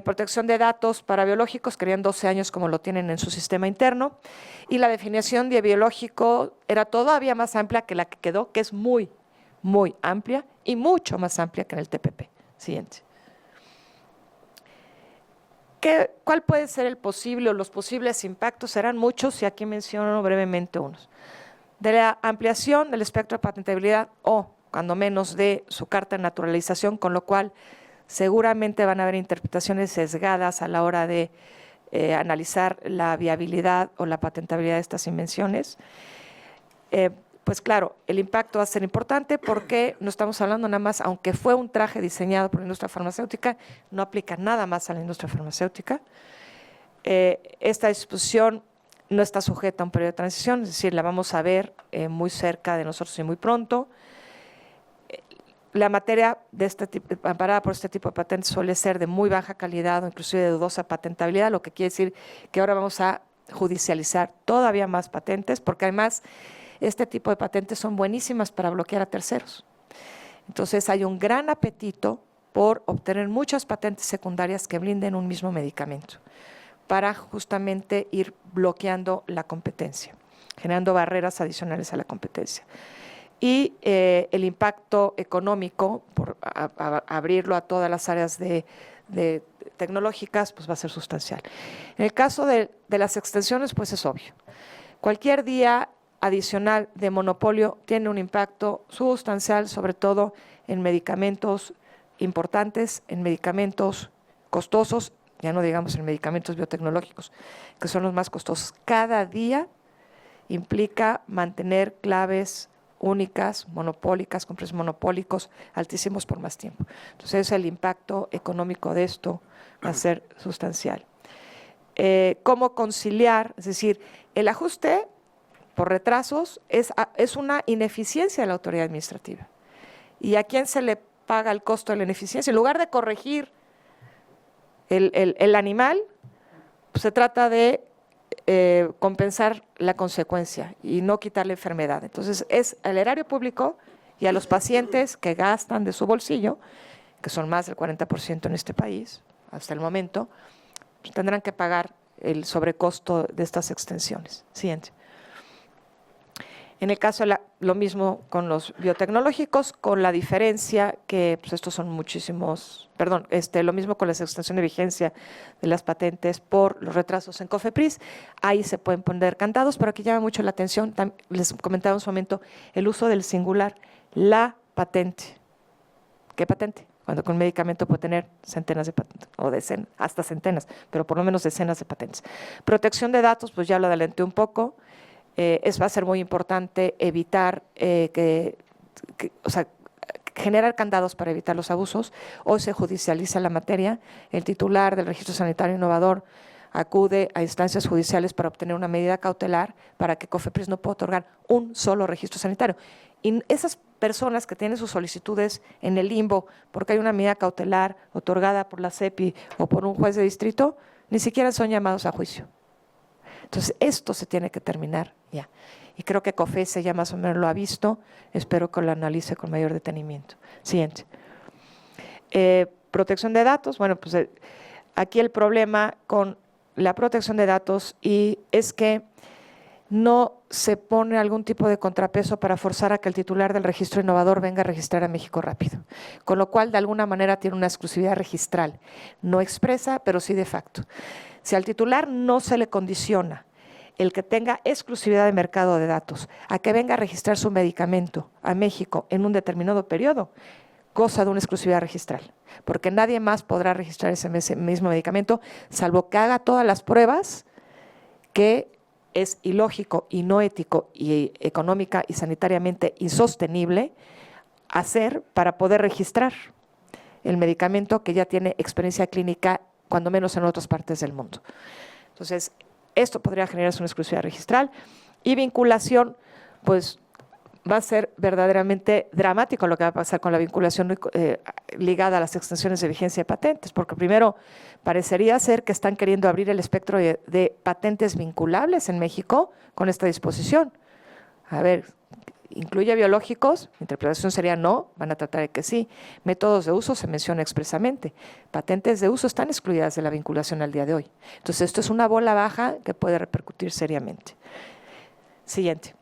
Protección de datos para biológicos, querían 12 años como lo tienen en su sistema interno, y la definición de biológico era todavía más amplia que la que quedó, que es muy, muy amplia y mucho más amplia que en el TPP. Siguiente. ¿Cuál puede ser el posible o los posibles impactos? Serán muchos y aquí menciono brevemente unos. De la ampliación del espectro de patentabilidad o, cuando menos, de su carta de naturalización, con lo cual seguramente van a haber interpretaciones sesgadas a la hora de analizar la viabilidad o la patentabilidad de estas invenciones. Pues claro, el impacto va a ser importante porque no estamos hablando nada más, aunque fue un traje diseñado por la industria farmacéutica, no aplica nada más a la industria farmacéutica. Esta disposición no está sujeta a un periodo de transición, es decir, la vamos a ver muy cerca de nosotros y muy pronto. La materia de este tipo, amparada por este tipo de patentes suele ser de muy baja calidad o inclusive de dudosa patentabilidad, lo que quiere decir que ahora vamos a judicializar todavía más patentes, porque además este tipo de patentes son buenísimas para bloquear a terceros. Entonces hay un gran apetito por obtener muchas patentes secundarias que blinden un mismo medicamento, para justamente ir bloqueando la competencia, generando barreras adicionales a la competencia. Y el impacto económico, por abrirlo a todas las áreas de biotecnológicas, pues va a ser sustancial. En el caso de las extensiones, pues es obvio. Cualquier día adicional de monopolio tiene un impacto sustancial, sobre todo en medicamentos importantes, en medicamentos costosos, ya no digamos en medicamentos biotecnológicos, que son los más costosos. Cada día implica mantener claves únicas, monopólicas, con precios monopólicos altísimos por más tiempo. Entonces, el impacto económico de esto va a ser sustancial. ¿Cómo conciliar? Es decir, el ajuste por retrasos es una ineficiencia de la autoridad administrativa. ¿Y a quién se le paga el costo de la ineficiencia? En lugar de corregir el animal, pues se trata de compensar la consecuencia y no quitar la enfermedad. Entonces, es al erario público y a los pacientes que gastan de su bolsillo, que son más del 40% en este país, hasta el momento, pues tendrán que pagar el sobrecosto de estas extensiones. Siguiente. En el caso, lo mismo con los biotecnológicos, con la diferencia que pues estos son muchísimos, lo mismo con la extensión de vigencia de las patentes por los retrasos en COFEPRIS. Ahí se pueden poner candados, pero aquí llama mucho la atención, les comentaba en su momento, el uso del singular, la patente. ¿Qué patente? Cuando con un medicamento puede tener centenas de patentes, o decenas, hasta centenas, pero por lo menos decenas de patentes. Protección de datos, pues ya lo adelanté un poco. Va a ser muy importante evitar generar candados para evitar los abusos. Hoy se judicializa la materia. El titular del Registro Sanitario Innovador acude a instancias judiciales para obtener una medida cautelar para que COFEPRIS no pueda otorgar un solo registro sanitario. Y esas personas que tienen sus solicitudes en el limbo porque hay una medida cautelar otorgada por la CEPI o por un juez de distrito, ni siquiera son llamados a juicio. Entonces, esto se tiene que terminar ya. Y creo que COFESE ya más o menos lo ha visto. Espero que lo analice con mayor detenimiento. Siguiente. Protección de datos. Bueno, pues aquí el problema con la protección de datos es que no se pone algún tipo de contrapeso para forzar a que el titular del registro innovador venga a registrar a México rápido. Con lo cual, de alguna manera, tiene una exclusividad registral. No expresa, pero sí de facto. Si al titular no se le condiciona el que tenga exclusividad de mercado de datos, a que venga a registrar su medicamento a México en un determinado periodo, goza de una exclusividad registral, porque nadie más podrá registrar ese mismo medicamento, salvo que haga todas las pruebas que es ilógico y no ético y económica y sanitariamente insostenible hacer para poder registrar el medicamento que ya tiene experiencia clínica cuando menos en otras partes del mundo. Entonces, esto podría generarse una exclusividad registral y vinculación, pues va a ser verdaderamente dramático lo que va a pasar con la vinculación ligada a las extensiones de vigencia de patentes, porque primero parecería ser que están queriendo abrir el espectro de patentes vinculables en México con esta disposición. A ver, ¿incluye biológicos? Mi interpretación sería no, van a tratar de que sí. Métodos de uso se menciona expresamente. Patentes de uso están excluidas de la vinculación al día de hoy. Entonces, esto es una bola baja que puede repercutir seriamente. Siguiente.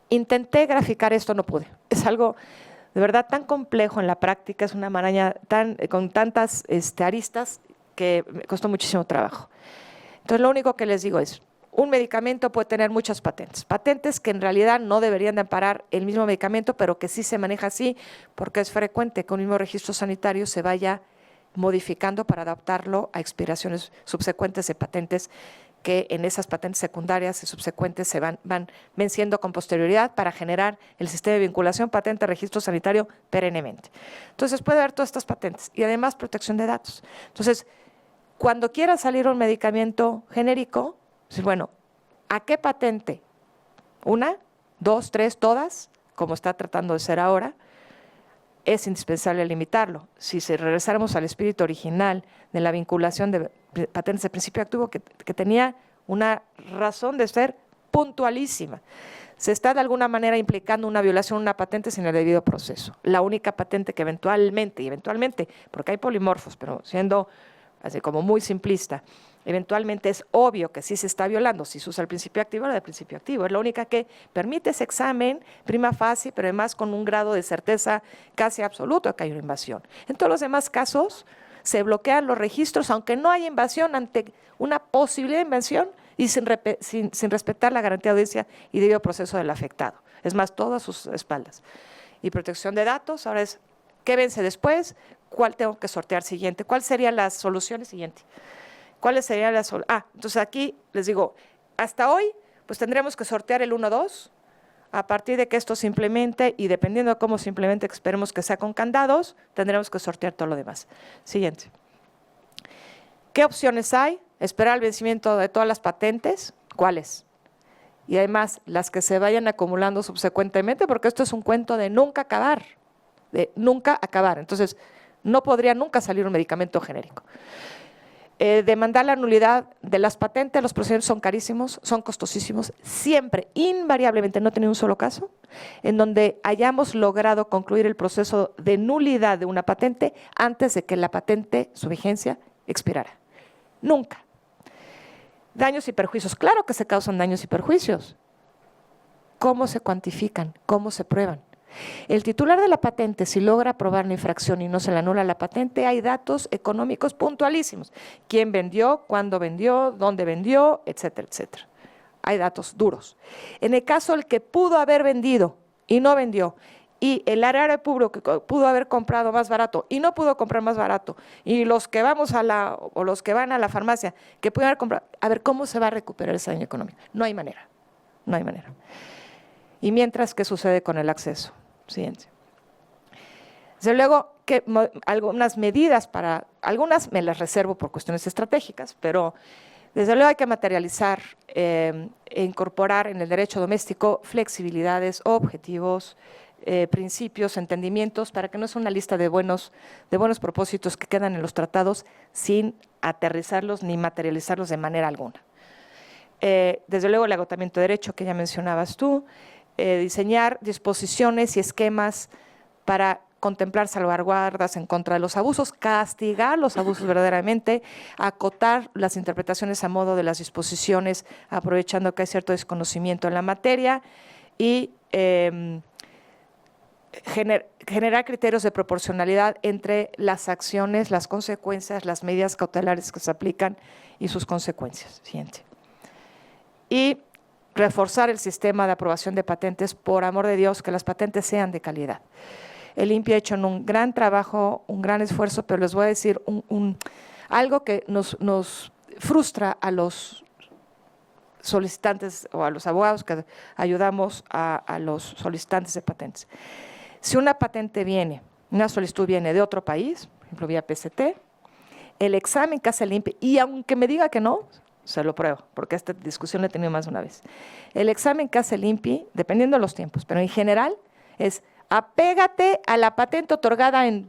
Intenté graficar esto, no pude. Es algo de verdad tan complejo en la práctica, es una maraña con tantas aristas que me costó muchísimo trabajo. Entonces, lo único que les digo es, un medicamento puede tener muchas patentes que en realidad no deberían de amparar el mismo medicamento, pero que sí se maneja así, porque es frecuente que un mismo registro sanitario se vaya modificando para adaptarlo a expiraciones subsecuentes de patentes que en esas patentes secundarias y subsecuentes se van venciendo con posterioridad para generar el sistema de vinculación patente-registro sanitario perennemente. Entonces, puede haber todas estas patentes y además protección de datos. Entonces, cuando quiera salir un medicamento genérico, bueno, ¿a qué patente? ¿Una? ¿Dos? ¿Tres? ¿Todas? Como está tratando de ser ahora. Es indispensable limitarlo. Si regresáramos al espíritu original de la vinculación de patentes de principio activo, que tenía una razón de ser puntualísima, se está de alguna manera implicando una violación de una patente sin el debido proceso. La única patente que eventualmente, porque hay polimorfos, pero siendo así como muy simplista, eventualmente es obvio que sí se está violando, si se usa el principio activo, la del principio activo. Es la única que permite ese examen, prima facie, pero además con un grado de certeza casi absoluto que hay una invasión. En todos los demás casos se bloquean los registros, aunque no haya invasión, ante una posibilidad de invasión y sin respetar la garantía de audiencia y debido proceso del afectado. Es más, todo a sus espaldas. Y protección de datos, ahora es, ¿qué vence después? ¿Cuál tengo que sortear siguiente? ¿Cuáles serían las soluciones siguiente? ¿Cuáles serían las soluciones? Entonces aquí les digo, hasta hoy, pues tendremos que sortear el 1-2, a partir de que esto se implemente y dependiendo de cómo se implemente, que esperemos que sea con candados, tendremos que sortear todo lo demás. Siguiente. ¿Qué opciones hay? Esperar el vencimiento de todas las patentes. ¿Cuáles? Y además, las que se vayan acumulando subsecuentemente, porque esto es un cuento de nunca acabar, Entonces, no podría nunca salir un medicamento genérico. Demandar la nulidad de las patentes, los procedimientos son carísimos, son costosísimos, siempre, invariablemente, no he tenido un solo caso en donde hayamos logrado concluir el proceso de nulidad de una patente antes de que la patente, su vigencia, expirara. Nunca. Daños y perjuicios, claro que se causan daños y perjuicios. ¿Cómo se cuantifican? ¿Cómo se prueban? El titular de la patente, si logra probar la infracción y no se le anula la patente, hay datos económicos puntualísimos. ¿Quién vendió? ¿Cuándo vendió? ¿Dónde vendió? Etcétera, etcétera. Hay datos duros. En el caso del que pudo haber vendido y no vendió, y el área público que pudo haber comprado más barato y no pudo comprar más barato, y los que vamos o los que van a la farmacia que pudieron haber comprado, a ver cómo se va a recuperar ese daño económico. No hay manera, no hay manera. Y mientras, ¿qué sucede con el acceso? Siguiente. Desde luego que algunas medidas algunas me las reservo por cuestiones estratégicas, pero desde luego hay que materializar e incorporar en el derecho doméstico flexibilidades, objetivos, principios, entendimientos, para que no sea una lista de buenos propósitos que quedan en los tratados sin aterrizarlos ni materializarlos de manera alguna. Desde luego el agotamiento de derecho que ya mencionabas tú, diseñar disposiciones y esquemas para contemplar salvaguardas en contra de los abusos, castigar los abusos verdaderamente, acotar las interpretaciones a modo de las disposiciones, aprovechando que hay cierto desconocimiento en la materia y generar criterios de proporcionalidad entre las acciones, las consecuencias, las medidas cautelares que se aplican y sus consecuencias. Siguiente. Y reforzar el sistema de aprobación de patentes, por amor de Dios, que las patentes sean de calidad. El INPI ha hecho un gran trabajo, un gran esfuerzo, pero les voy a decir algo que nos frustra a los solicitantes o a los abogados que ayudamos a los solicitantes de patentes. Si una patente viene, una solicitud viene de otro país, por ejemplo vía PCT, el examen que hace el INPI, y aunque me diga que no, se lo pruebo, porque esta discusión la he tenido más de una vez. El examen que hace el INPI, dependiendo de los tiempos, pero en general es apégate a la patente otorgada en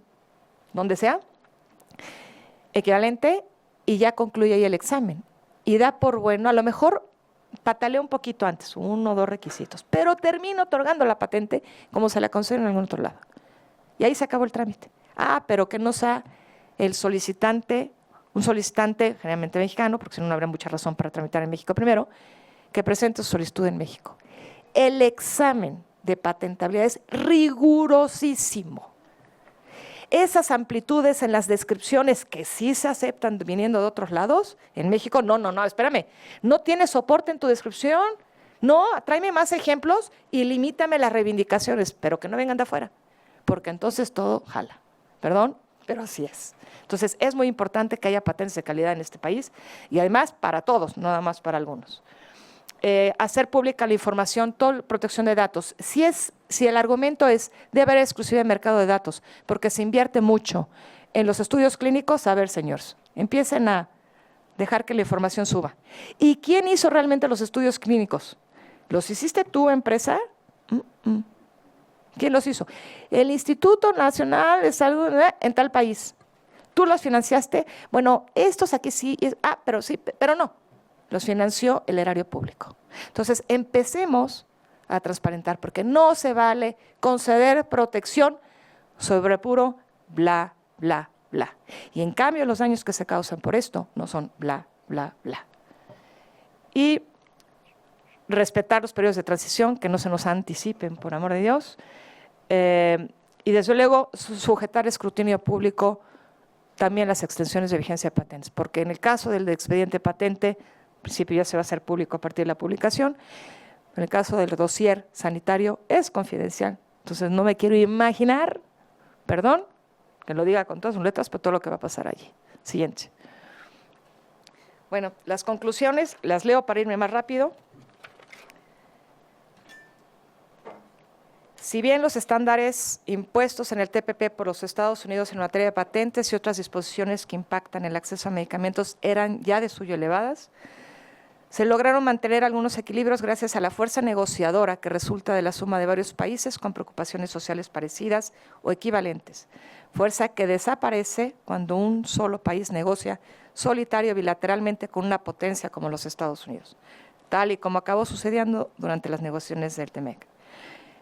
donde sea, equivalente, y ya concluye ahí el examen. Y da por bueno, a lo mejor patalea un poquito antes, 1 o 2 requisitos, pero termina otorgando la patente como se la concede en algún otro lado. Y ahí se acabó el trámite. Pero que no sea el solicitante, un solicitante generalmente mexicano, porque si no, no habrá mucha razón para tramitar en México primero, que presente su solicitud en México. El examen de patentabilidad es rigurosísimo. Esas amplitudes en las descripciones que sí se aceptan viniendo de otros lados, en México, no, espérame, no tienes soporte en tu descripción, no, tráeme más ejemplos y limítame las reivindicaciones, pero que no vengan de afuera, porque entonces todo jala. Perdón, pero así es. Entonces, es muy importante que haya patentes de calidad en este país y además para todos, no nada más para algunos. Hacer pública la información, toda protección de datos. Si el argumento es de haber exclusividad de mercado de datos, porque se invierte mucho en los estudios clínicos, a ver, señores, empiecen a dejar que la información suba. ¿Y quién hizo realmente los estudios clínicos? ¿Los hiciste tú, empresa? ¿Quién los hizo? El Instituto Nacional de Salud en tal país. ¿Tú los financiaste? Bueno, estos aquí sí, pero sí, pero no. Los financió el erario público. Entonces, empecemos a transparentar, porque no se vale conceder protección sobre puro bla, bla, bla. Y en cambio, los daños que se causan por esto no son bla, bla, bla. Y respetar los periodos de transición, que no se nos anticipen, por amor de Dios. Y desde luego, sujetar escrutinio público también las extensiones de vigencia de patentes, porque en el caso del expediente patente, en principio ya se va a hacer público a partir de la publicación. En el caso del dossier sanitario es confidencial. Entonces no me quiero imaginar, perdón, que lo diga con todas sus letras, pero todo lo que va a pasar allí. Siguiente. Bueno, las conclusiones las leo para irme más rápido. Si bien los estándares impuestos en el TPP por los Estados Unidos en materia de patentes y otras disposiciones que impactan el acceso a medicamentos eran ya de suyo elevadas, se lograron mantener algunos equilibrios gracias a la fuerza negociadora que resulta de la suma de varios países con preocupaciones sociales parecidas o equivalentes, fuerza que desaparece cuando un solo país negocia solitario bilateralmente con una potencia como los Estados Unidos, tal y como acabó sucediendo durante las negociaciones del TEMEC.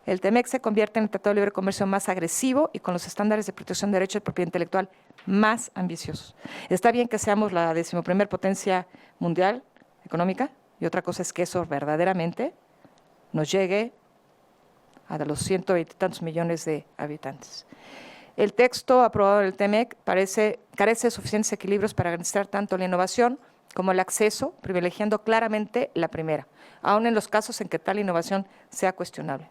El TEMEC se convierte en el Tratado de Libre Comercio más agresivo y con los estándares de protección de derechos de propiedad intelectual más ambiciosos. Está bien que seamos la 11ª potencia mundial económica, y otra cosa es que eso verdaderamente nos llegue a los 120 y tantos millones de habitantes. El texto aprobado en el TEMEC carece de suficientes equilibrios para garantizar tanto la innovación como el acceso, privilegiando claramente la primera, aun en los casos en que tal innovación sea cuestionable.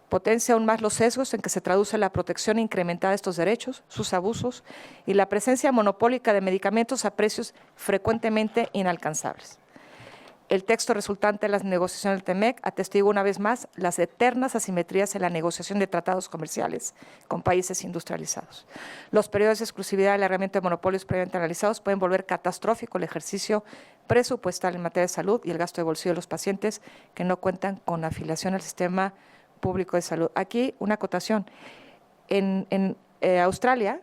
Potencia aún más los sesgos en que se traduce la protección incrementada de estos derechos, sus abusos y la presencia monopólica de medicamentos a precios frecuentemente inalcanzables. El texto resultante de las negociaciones del TEMEC atestigua una vez más las eternas asimetrías en la negociación de tratados comerciales con países industrializados. Los periodos de exclusividad y la herramienta de monopolios previamente analizados pueden volver catastrófico el ejercicio presupuestal en materia de salud y el gasto de bolsillo de los pacientes que no cuentan con afiliación al sistema público de salud. Aquí una acotación. En Australia,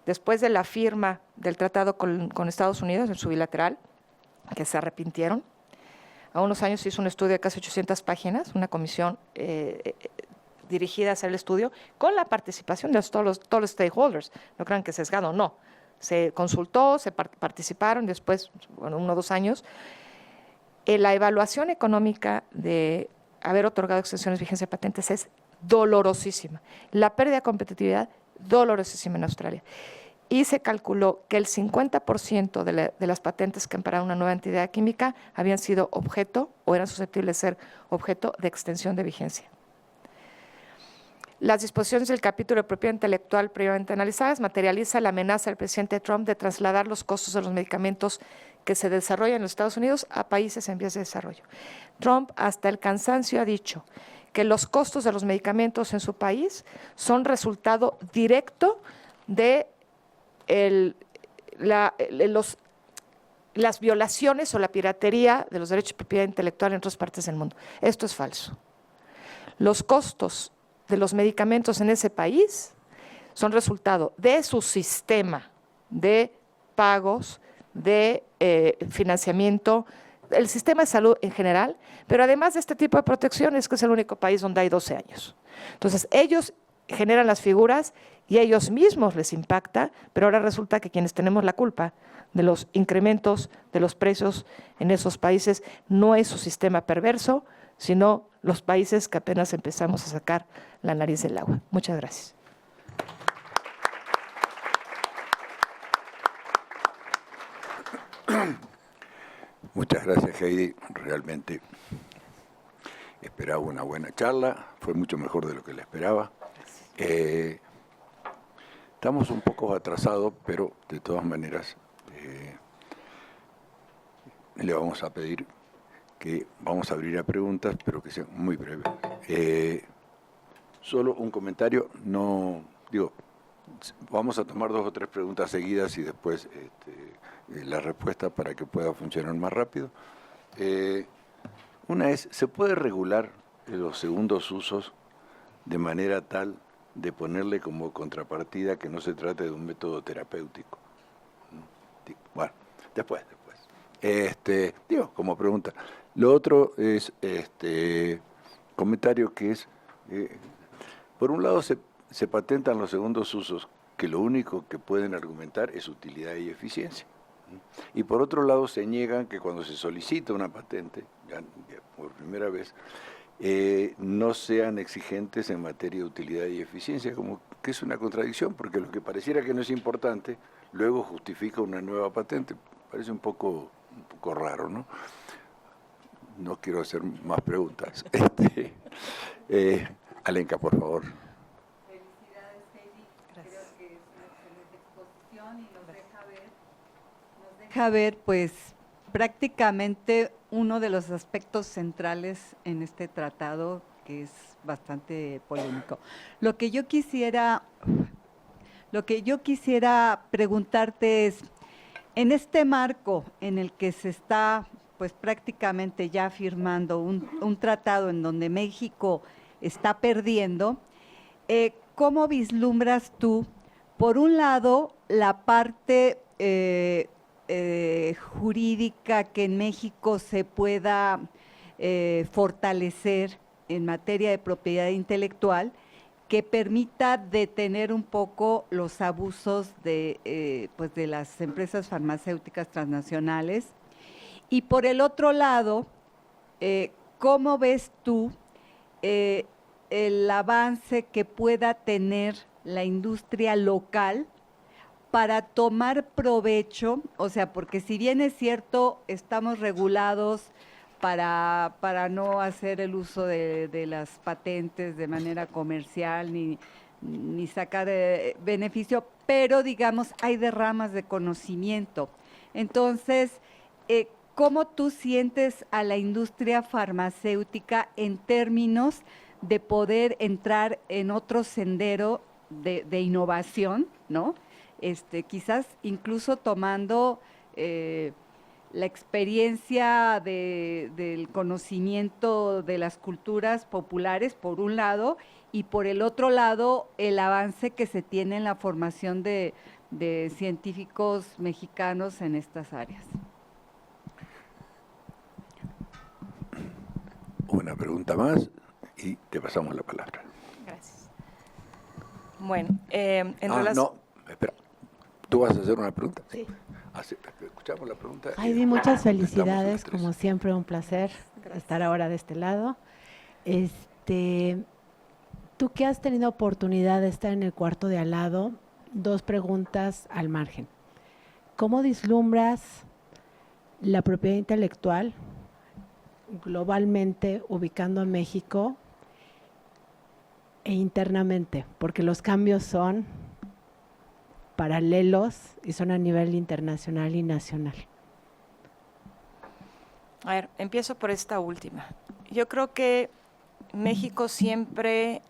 después de la firma del tratado con Estados Unidos, en su bilateral, que se arrepintieron, a unos años se hizo un estudio de casi 800 páginas, una comisión dirigida a hacer el estudio, con la participación de todos los stakeholders. No crean que sesgado, no. Se consultó, se participaron, después, bueno, 1 o 2 años. La evaluación económica de haber otorgado extensiones de vigencia de patentes es dolorosísima. La pérdida de competitividad, dolorosísima en Australia. Y se calculó que el 50% de las patentes que ampararon una nueva entidad química habían sido objeto o eran susceptibles de ser objeto de extensión de vigencia. Las disposiciones del capítulo de propiedad intelectual previamente analizadas materializa la amenaza del presidente Trump de trasladar los costos de los medicamentos que se desarrollan en los Estados Unidos a países en vías de desarrollo. Trump hasta el cansancio ha dicho que los costos de los medicamentos en su país son resultado directo de las violaciones o la piratería de los derechos de propiedad intelectual en otras partes del mundo. Esto es falso. Los costos de los medicamentos en ese país son resultado de su sistema de pagos, de financiamiento, el sistema de salud en general, pero además de este tipo de protecciones, que es el único país donde hay 12 años. Entonces, ellos generan las figuras y a ellos mismos les impacta, pero ahora resulta que quienes tenemos la culpa de los incrementos de los precios en esos países no es su sistema perverso, sino los países que apenas empezamos a sacar la nariz del agua. Muchas gracias.
Muchas gracias, Heidi. Realmente esperaba una buena charla, fue mucho mejor de lo que la esperaba. Estamos un poco atrasados, pero de todas maneras le vamos a pedir que vamos a abrir a preguntas, pero que sean muy breves. Solo un comentario, vamos a tomar 2 o 3 preguntas seguidas y después la respuesta para que pueda funcionar más rápido. Una es, ¿se puede regular los segundos usos de manera tal de ponerle como contrapartida que no se trate de un método terapéutico? Bueno, después. Como pregunta. Lo otro es comentario que es, por un lado se patentan los segundos usos que lo único que pueden argumentar es utilidad y eficiencia. Y por otro lado se niegan que cuando se solicita una patente, ya por primera vez, no sean exigentes en materia de utilidad y eficiencia, como que es una contradicción, porque lo que pareciera que no es importante, luego justifica una nueva patente. Parece un poco raro, ¿no? No quiero hacer más preguntas. Alenka, por favor.
Felicidades, Heidi. Creo que es una excelente exposición y nos deja ver, pues, prácticamente uno de los aspectos centrales en este tratado, que es bastante polémico. Lo que yo quisiera preguntarte es, en este marco en el que se está, pues, prácticamente ya firmando un tratado en donde México está perdiendo, ¿cómo vislumbras tú, por un lado, la parte jurídica que en México se pueda fortalecer en materia de propiedad intelectual, que permita detener un poco los abusos pues de las empresas farmacéuticas transnacionales? Y por el otro lado, ¿cómo ves tú el avance que pueda tener la industria local para tomar provecho? O sea, porque si bien es cierto, estamos regulados para no hacer el uso de las patentes de manera comercial ni sacar beneficio, pero digamos, hay derramas de conocimiento. Entonces, ¿cómo tú sientes a la industria farmacéutica en términos de poder entrar en otro sendero de innovación, ¿no? Quizás incluso tomando la experiencia del conocimiento de las culturas populares, por un lado, y por el otro lado, el avance que se tiene en la formación de científicos mexicanos en estas áreas.
Una pregunta más y te pasamos la palabra.
Gracias. Bueno, en relación...
No, espera. ¿Tú vas a hacer una pregunta?
Sí.
Escuchamos la pregunta.
Heidi, muchas felicidades, como siempre un placer estar ahora de este lado. Tú que has tenido oportunidad de estar en el cuarto de al lado, 2 preguntas al margen. ¿Cómo vislumbras la propiedad intelectual globalmente, ubicando a México e internamente? Porque los cambios son paralelos y son a nivel internacional y nacional.
A ver, empiezo por esta última. Yo creo que México siempre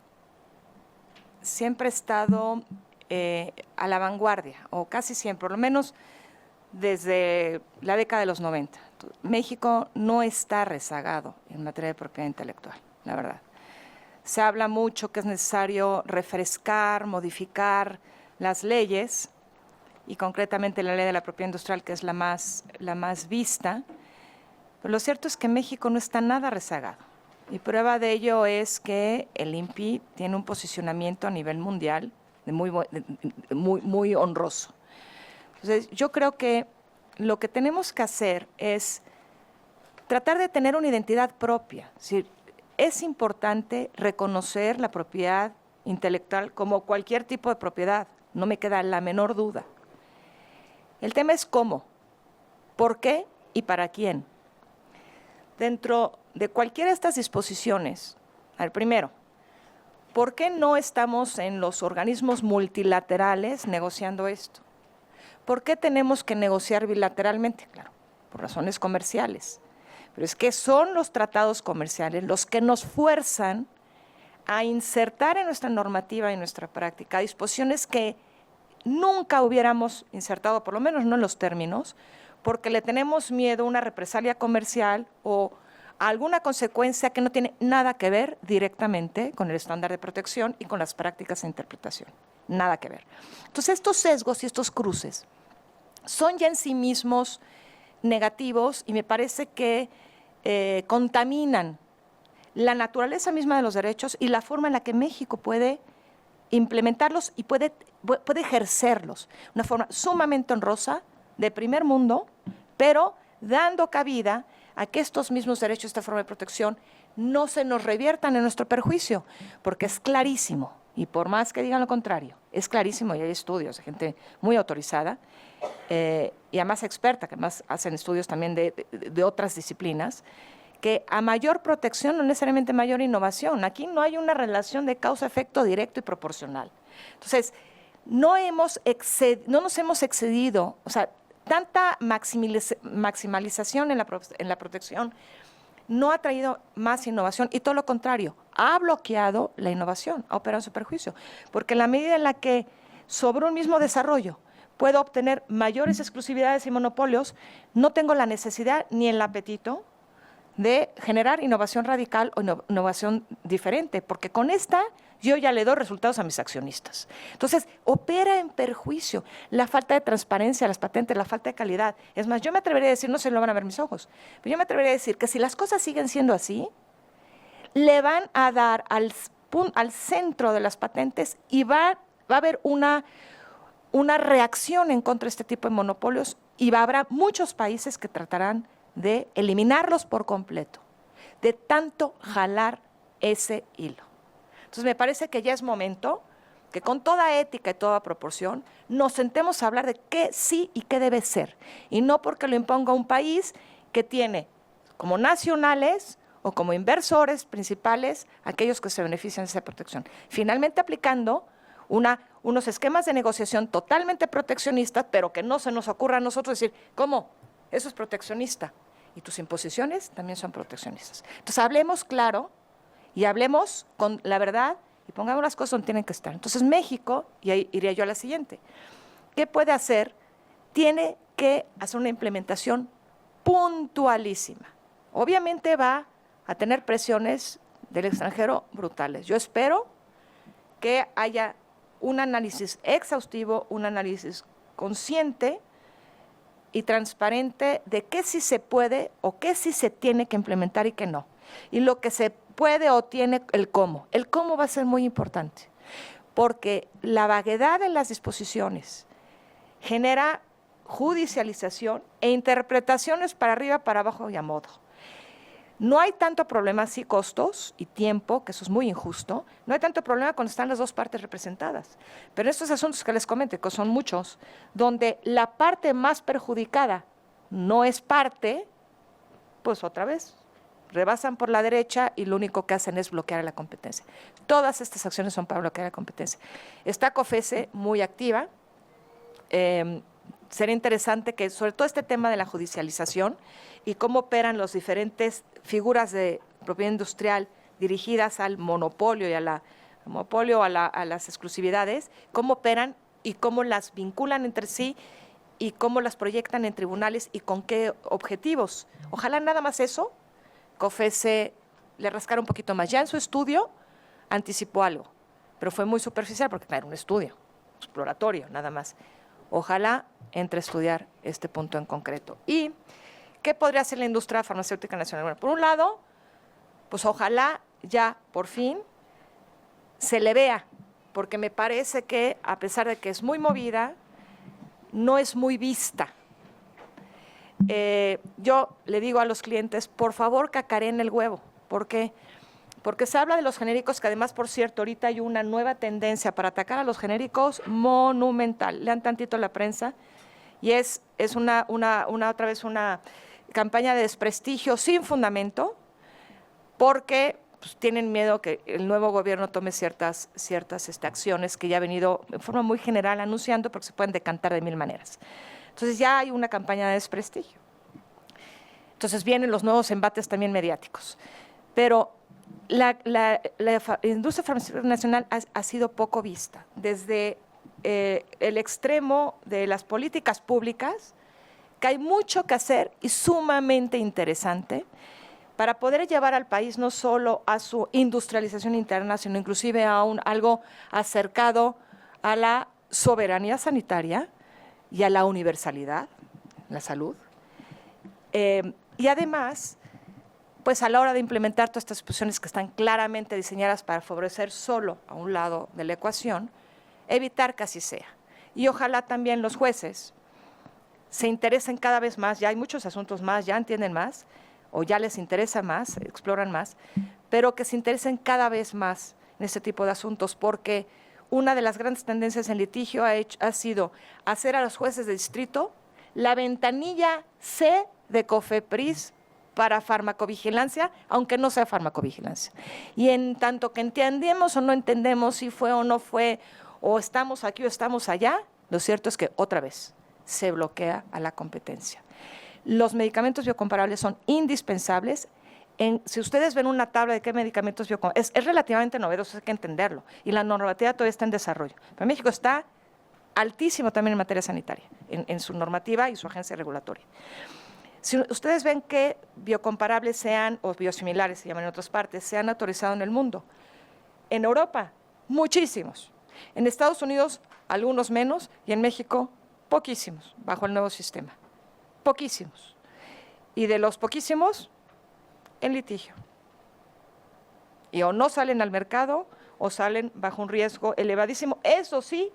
ha estado a la vanguardia, o casi siempre, por lo menos desde la década de los 90. México no está rezagado en materia de propiedad intelectual, la verdad. Se habla mucho que es necesario refrescar, modificar las leyes, y concretamente la ley de la propiedad industrial, que es la más vista. Pero lo cierto es que México no está nada rezagado. Y prueba de ello es que el INPI tiene un posicionamiento a nivel mundial muy honroso. Entonces, yo creo que lo que tenemos que hacer es tratar de tener una identidad propia. Es decir, es importante reconocer la propiedad intelectual como cualquier tipo de propiedad, no me queda la menor duda. El tema es cómo, por qué y para quién. Dentro de cualquiera de estas disposiciones, primero, ¿por qué no estamos en los organismos multilaterales negociando esto? ¿Por qué tenemos que negociar bilateralmente? Claro, por razones comerciales. Pero es que son los tratados comerciales los que nos fuerzan a insertar en nuestra normativa y en nuestra práctica disposiciones que nunca hubiéramos insertado, por lo menos no en los términos, porque le tenemos miedo a una represalia comercial o a alguna consecuencia que no tiene nada que ver directamente con el estándar de protección y con las prácticas de interpretación. Nada que ver. Entonces, estos sesgos y estos cruces son ya en sí mismos negativos y me parece que contaminan la naturaleza misma de los derechos y la forma en la que México puede implementarlos y puede ejercerlos. Una forma sumamente honrosa, de primer mundo, pero dando cabida a que estos mismos derechos, esta forma de protección, no se nos reviertan en nuestro perjuicio, porque es clarísimo, y por más que digan lo contrario, es clarísimo, y hay estudios de gente muy autorizada, y además experta, que además hacen estudios también de otras disciplinas, que a mayor protección no necesariamente mayor innovación. Aquí no hay una relación de causa-efecto directo y proporcional. Entonces, no nos hemos excedido, o sea, tanta maximalización en la protección no ha traído más innovación y todo lo contrario, ha bloqueado la innovación, ha operado en su perjuicio, porque en la medida en la que sobre un mismo desarrollo puedo obtener mayores exclusividades y monopolios, no tengo la necesidad ni el apetito de generar innovación radical o innovación diferente, porque con esta yo ya le doy resultados a mis accionistas. Entonces, opera en perjuicio la falta de transparencia, las patentes, la falta de calidad. Es más, yo me atrevería a decir, no se lo van a ver mis ojos, pero yo me atrevería a decir que si las cosas siguen siendo así, le van a dar al centro de las patentes y va a haber una reacción en contra de este tipo de monopolios y habrá muchos países que tratarán de eliminarlos por completo, de tanto jalar ese hilo. Entonces, me parece que ya es momento que con toda ética y toda proporción nos sentemos a hablar de qué sí y qué debe ser, y no porque lo imponga un país que tiene como nacionales o como inversores principales aquellos que se benefician de esa protección. Finalmente aplicando unos esquemas de negociación totalmente proteccionistas, pero que no se nos ocurra a nosotros decir, ¿cómo? Eso es proteccionista. Y tus imposiciones también son proteccionistas. Entonces, hablemos claro y hablemos con la verdad y pongamos las cosas donde tienen que estar. Entonces, México, y ahí iría yo a la siguiente, ¿qué puede hacer? Tiene que hacer una implementación puntualísima. Obviamente va a tener presiones del extranjero brutales. Yo espero que haya un análisis exhaustivo, un análisis consciente y transparente de qué sí se puede o qué sí se tiene que implementar y qué no. Y lo que se puede o tiene, el cómo. El cómo va a ser muy importante, porque la vaguedad en las disposiciones genera judicialización e interpretaciones para arriba, para abajo y a modo. No hay tanto problema, sí, costos y tiempo, que eso es muy injusto. No hay tanto problema cuando están las dos partes representadas. Pero estos asuntos que les comento, que son muchos, donde la parte más perjudicada no es parte, pues otra vez, rebasan por la derecha y lo único que hacen es bloquear la competencia. Todas estas acciones son para bloquear la competencia. Está COFECE muy activa. Sería interesante que, sobre todo este tema de la judicialización y cómo operan las diferentes figuras de propiedad industrial dirigidas al monopolio y a las exclusividades, cómo operan y cómo las vinculan entre sí y cómo las proyectan en tribunales y con qué objetivos. Ojalá nada más eso, COFECE le rascara un poquito más. Ya en su estudio anticipó algo, pero fue muy superficial porque era un estudio exploratorio, nada más. Ojalá entre a estudiar este punto en concreto. ¿Y qué podría hacer la industria farmacéutica nacional? Bueno, por un lado, pues ojalá ya por fin se le vea, porque me parece que a pesar de que es muy movida, no es muy vista. Yo le digo a los clientes, por favor, cacaren el huevo. ¿Por qué? Porque se habla de los genéricos, que además, por cierto, ahorita hay una nueva tendencia para atacar a los genéricos monumental. Lean tantito la prensa y es otra vez una campaña de desprestigio sin fundamento, porque pues, tienen miedo que el nuevo gobierno tome ciertas acciones que ya ha venido en forma muy general anunciando, porque se pueden decantar de mil maneras. Entonces ya hay una campaña de desprestigio. Entonces vienen los nuevos embates también mediáticos. Pero la industria farmacéutica nacional ha sido poco vista. Desde el extremo de las políticas públicas, que hay mucho que hacer y sumamente interesante para poder llevar al país no solo a su industrialización interna, sino inclusive a algo acercado a la soberanía sanitaria y a la universalidad, la salud. Y además, pues a la hora de implementar todas estas disposiciones que están claramente diseñadas para favorecer solo a un lado de la ecuación, evitar que así sea. Y ojalá también los jueces se interesen cada vez más, ya hay muchos asuntos más, ya entienden más, o ya les interesa más, exploran más, pero que se interesen cada vez más en este tipo de asuntos, porque una de las grandes tendencias en litigio ha sido hacer a los jueces de distrito la ventanilla C de COFEPRIS para farmacovigilancia, aunque no sea farmacovigilancia. Y en tanto que entendemos o no entendemos si fue o no fue, o estamos aquí o estamos allá, lo cierto es que otra vez se bloquea a la competencia. Los medicamentos biocomparables son indispensables. Si ustedes ven una tabla de qué medicamentos biocomparables, es relativamente novedoso, hay que entenderlo, y la normativa todavía está en desarrollo. Pero México está altísimo también en materia sanitaria, en su normativa y su agencia regulatoria. Si ustedes ven que biocomparables sean, o biosimilares se llaman en otras partes, se han autorizado en el mundo. En Europa, muchísimos. En Estados Unidos, algunos menos, y en México, poquísimos, bajo el nuevo sistema. Poquísimos. Y de los poquísimos, en litigio. Y o no salen al mercado, o salen bajo un riesgo elevadísimo. Eso sí,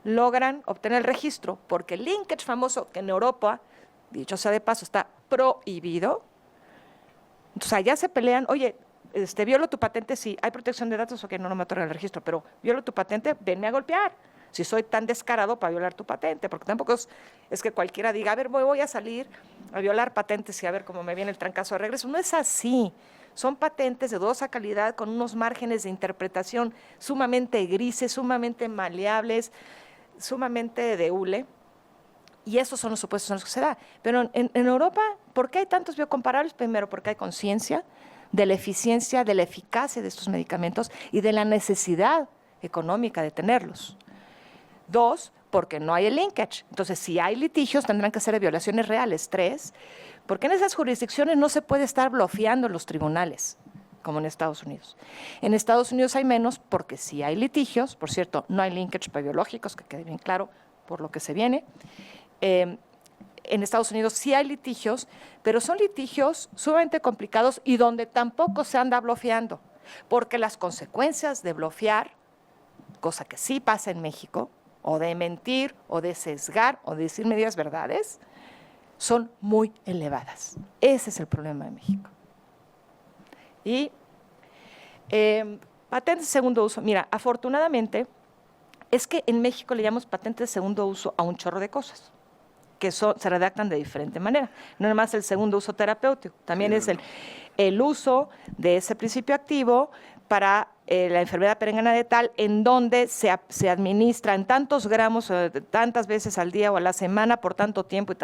logran obtener el registro, porque el linkage famoso, que en Europa, dicho sea de paso, está prohibido. Entonces allá se pelean, oye, violo tu patente, sí, hay protección de datos, ok, no me otorga el registro, pero violo tu patente, venme a golpear. Si soy tan descarado para violar tu patente, porque tampoco es que cualquiera diga, a ver, voy a salir a violar patentes y a ver cómo me viene el trancazo de regreso. No es así. Son patentes de dudosa calidad con unos márgenes de interpretación sumamente grises, sumamente maleables, sumamente de hule. Y esos son los supuestos en los que se da. Pero en Europa, ¿por qué hay tantos biocomparables? Primero, porque hay conciencia de la eficiencia, de la eficacia de estos medicamentos y de la necesidad económica de tenerlos. Dos, porque no hay el linkage. Entonces, si hay litigios, tendrán que ser de violaciones reales. Tres, porque en esas jurisdicciones no se puede estar bloqueando los tribunales, como en Estados Unidos. En Estados Unidos hay menos porque sí hay litigios. Por cierto, no hay linkage para biológicos, que quede bien claro por lo que se viene. En Estados Unidos sí hay litigios, pero son litigios sumamente complicados y donde tampoco se anda bloqueando, porque las consecuencias de bloquear, cosa que sí pasa en México, o de mentir, o de sesgar, o de decir medias verdades, son muy elevadas. Ese es el problema de México. Y patentes de segundo uso. Mira, afortunadamente, es que en México le llamamos patentes de segundo uso a un chorro de cosas, que se redactan de diferente manera. No nada más el segundo uso terapéutico, también es el uso de ese principio activo para la enfermedad perengana de tal, en donde se administra en tantos gramos, tantas veces al día o a la semana, por tanto tiempo y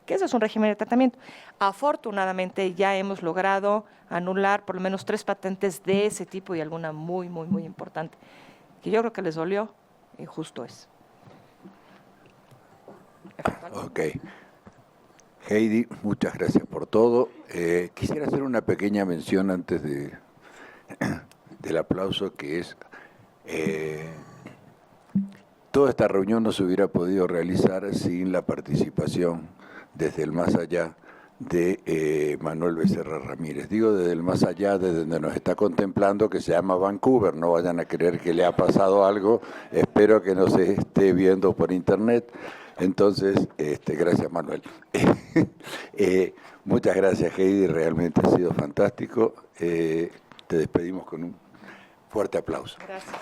que eso es un régimen de tratamiento. Afortunadamente ya hemos logrado anular por lo menos 3 patentes de ese tipo y alguna muy, muy, muy importante, que yo creo que les dolió y justo es.
Ok. Heidi, muchas gracias por todo. Quisiera hacer una pequeña mención antes del aplauso, que es, toda esta reunión no se hubiera podido realizar sin la participación desde el más allá de Manuel Becerra Ramírez. Digo desde el más allá, desde donde nos está contemplando, que se llama Vancouver. No vayan a creer que le ha pasado algo. Espero que no se esté viendo por internet. Entonces, gracias, Manuel. Muchas gracias, Heidi, realmente ha sido fantástico. Te despedimos con un fuerte aplauso.
Gracias.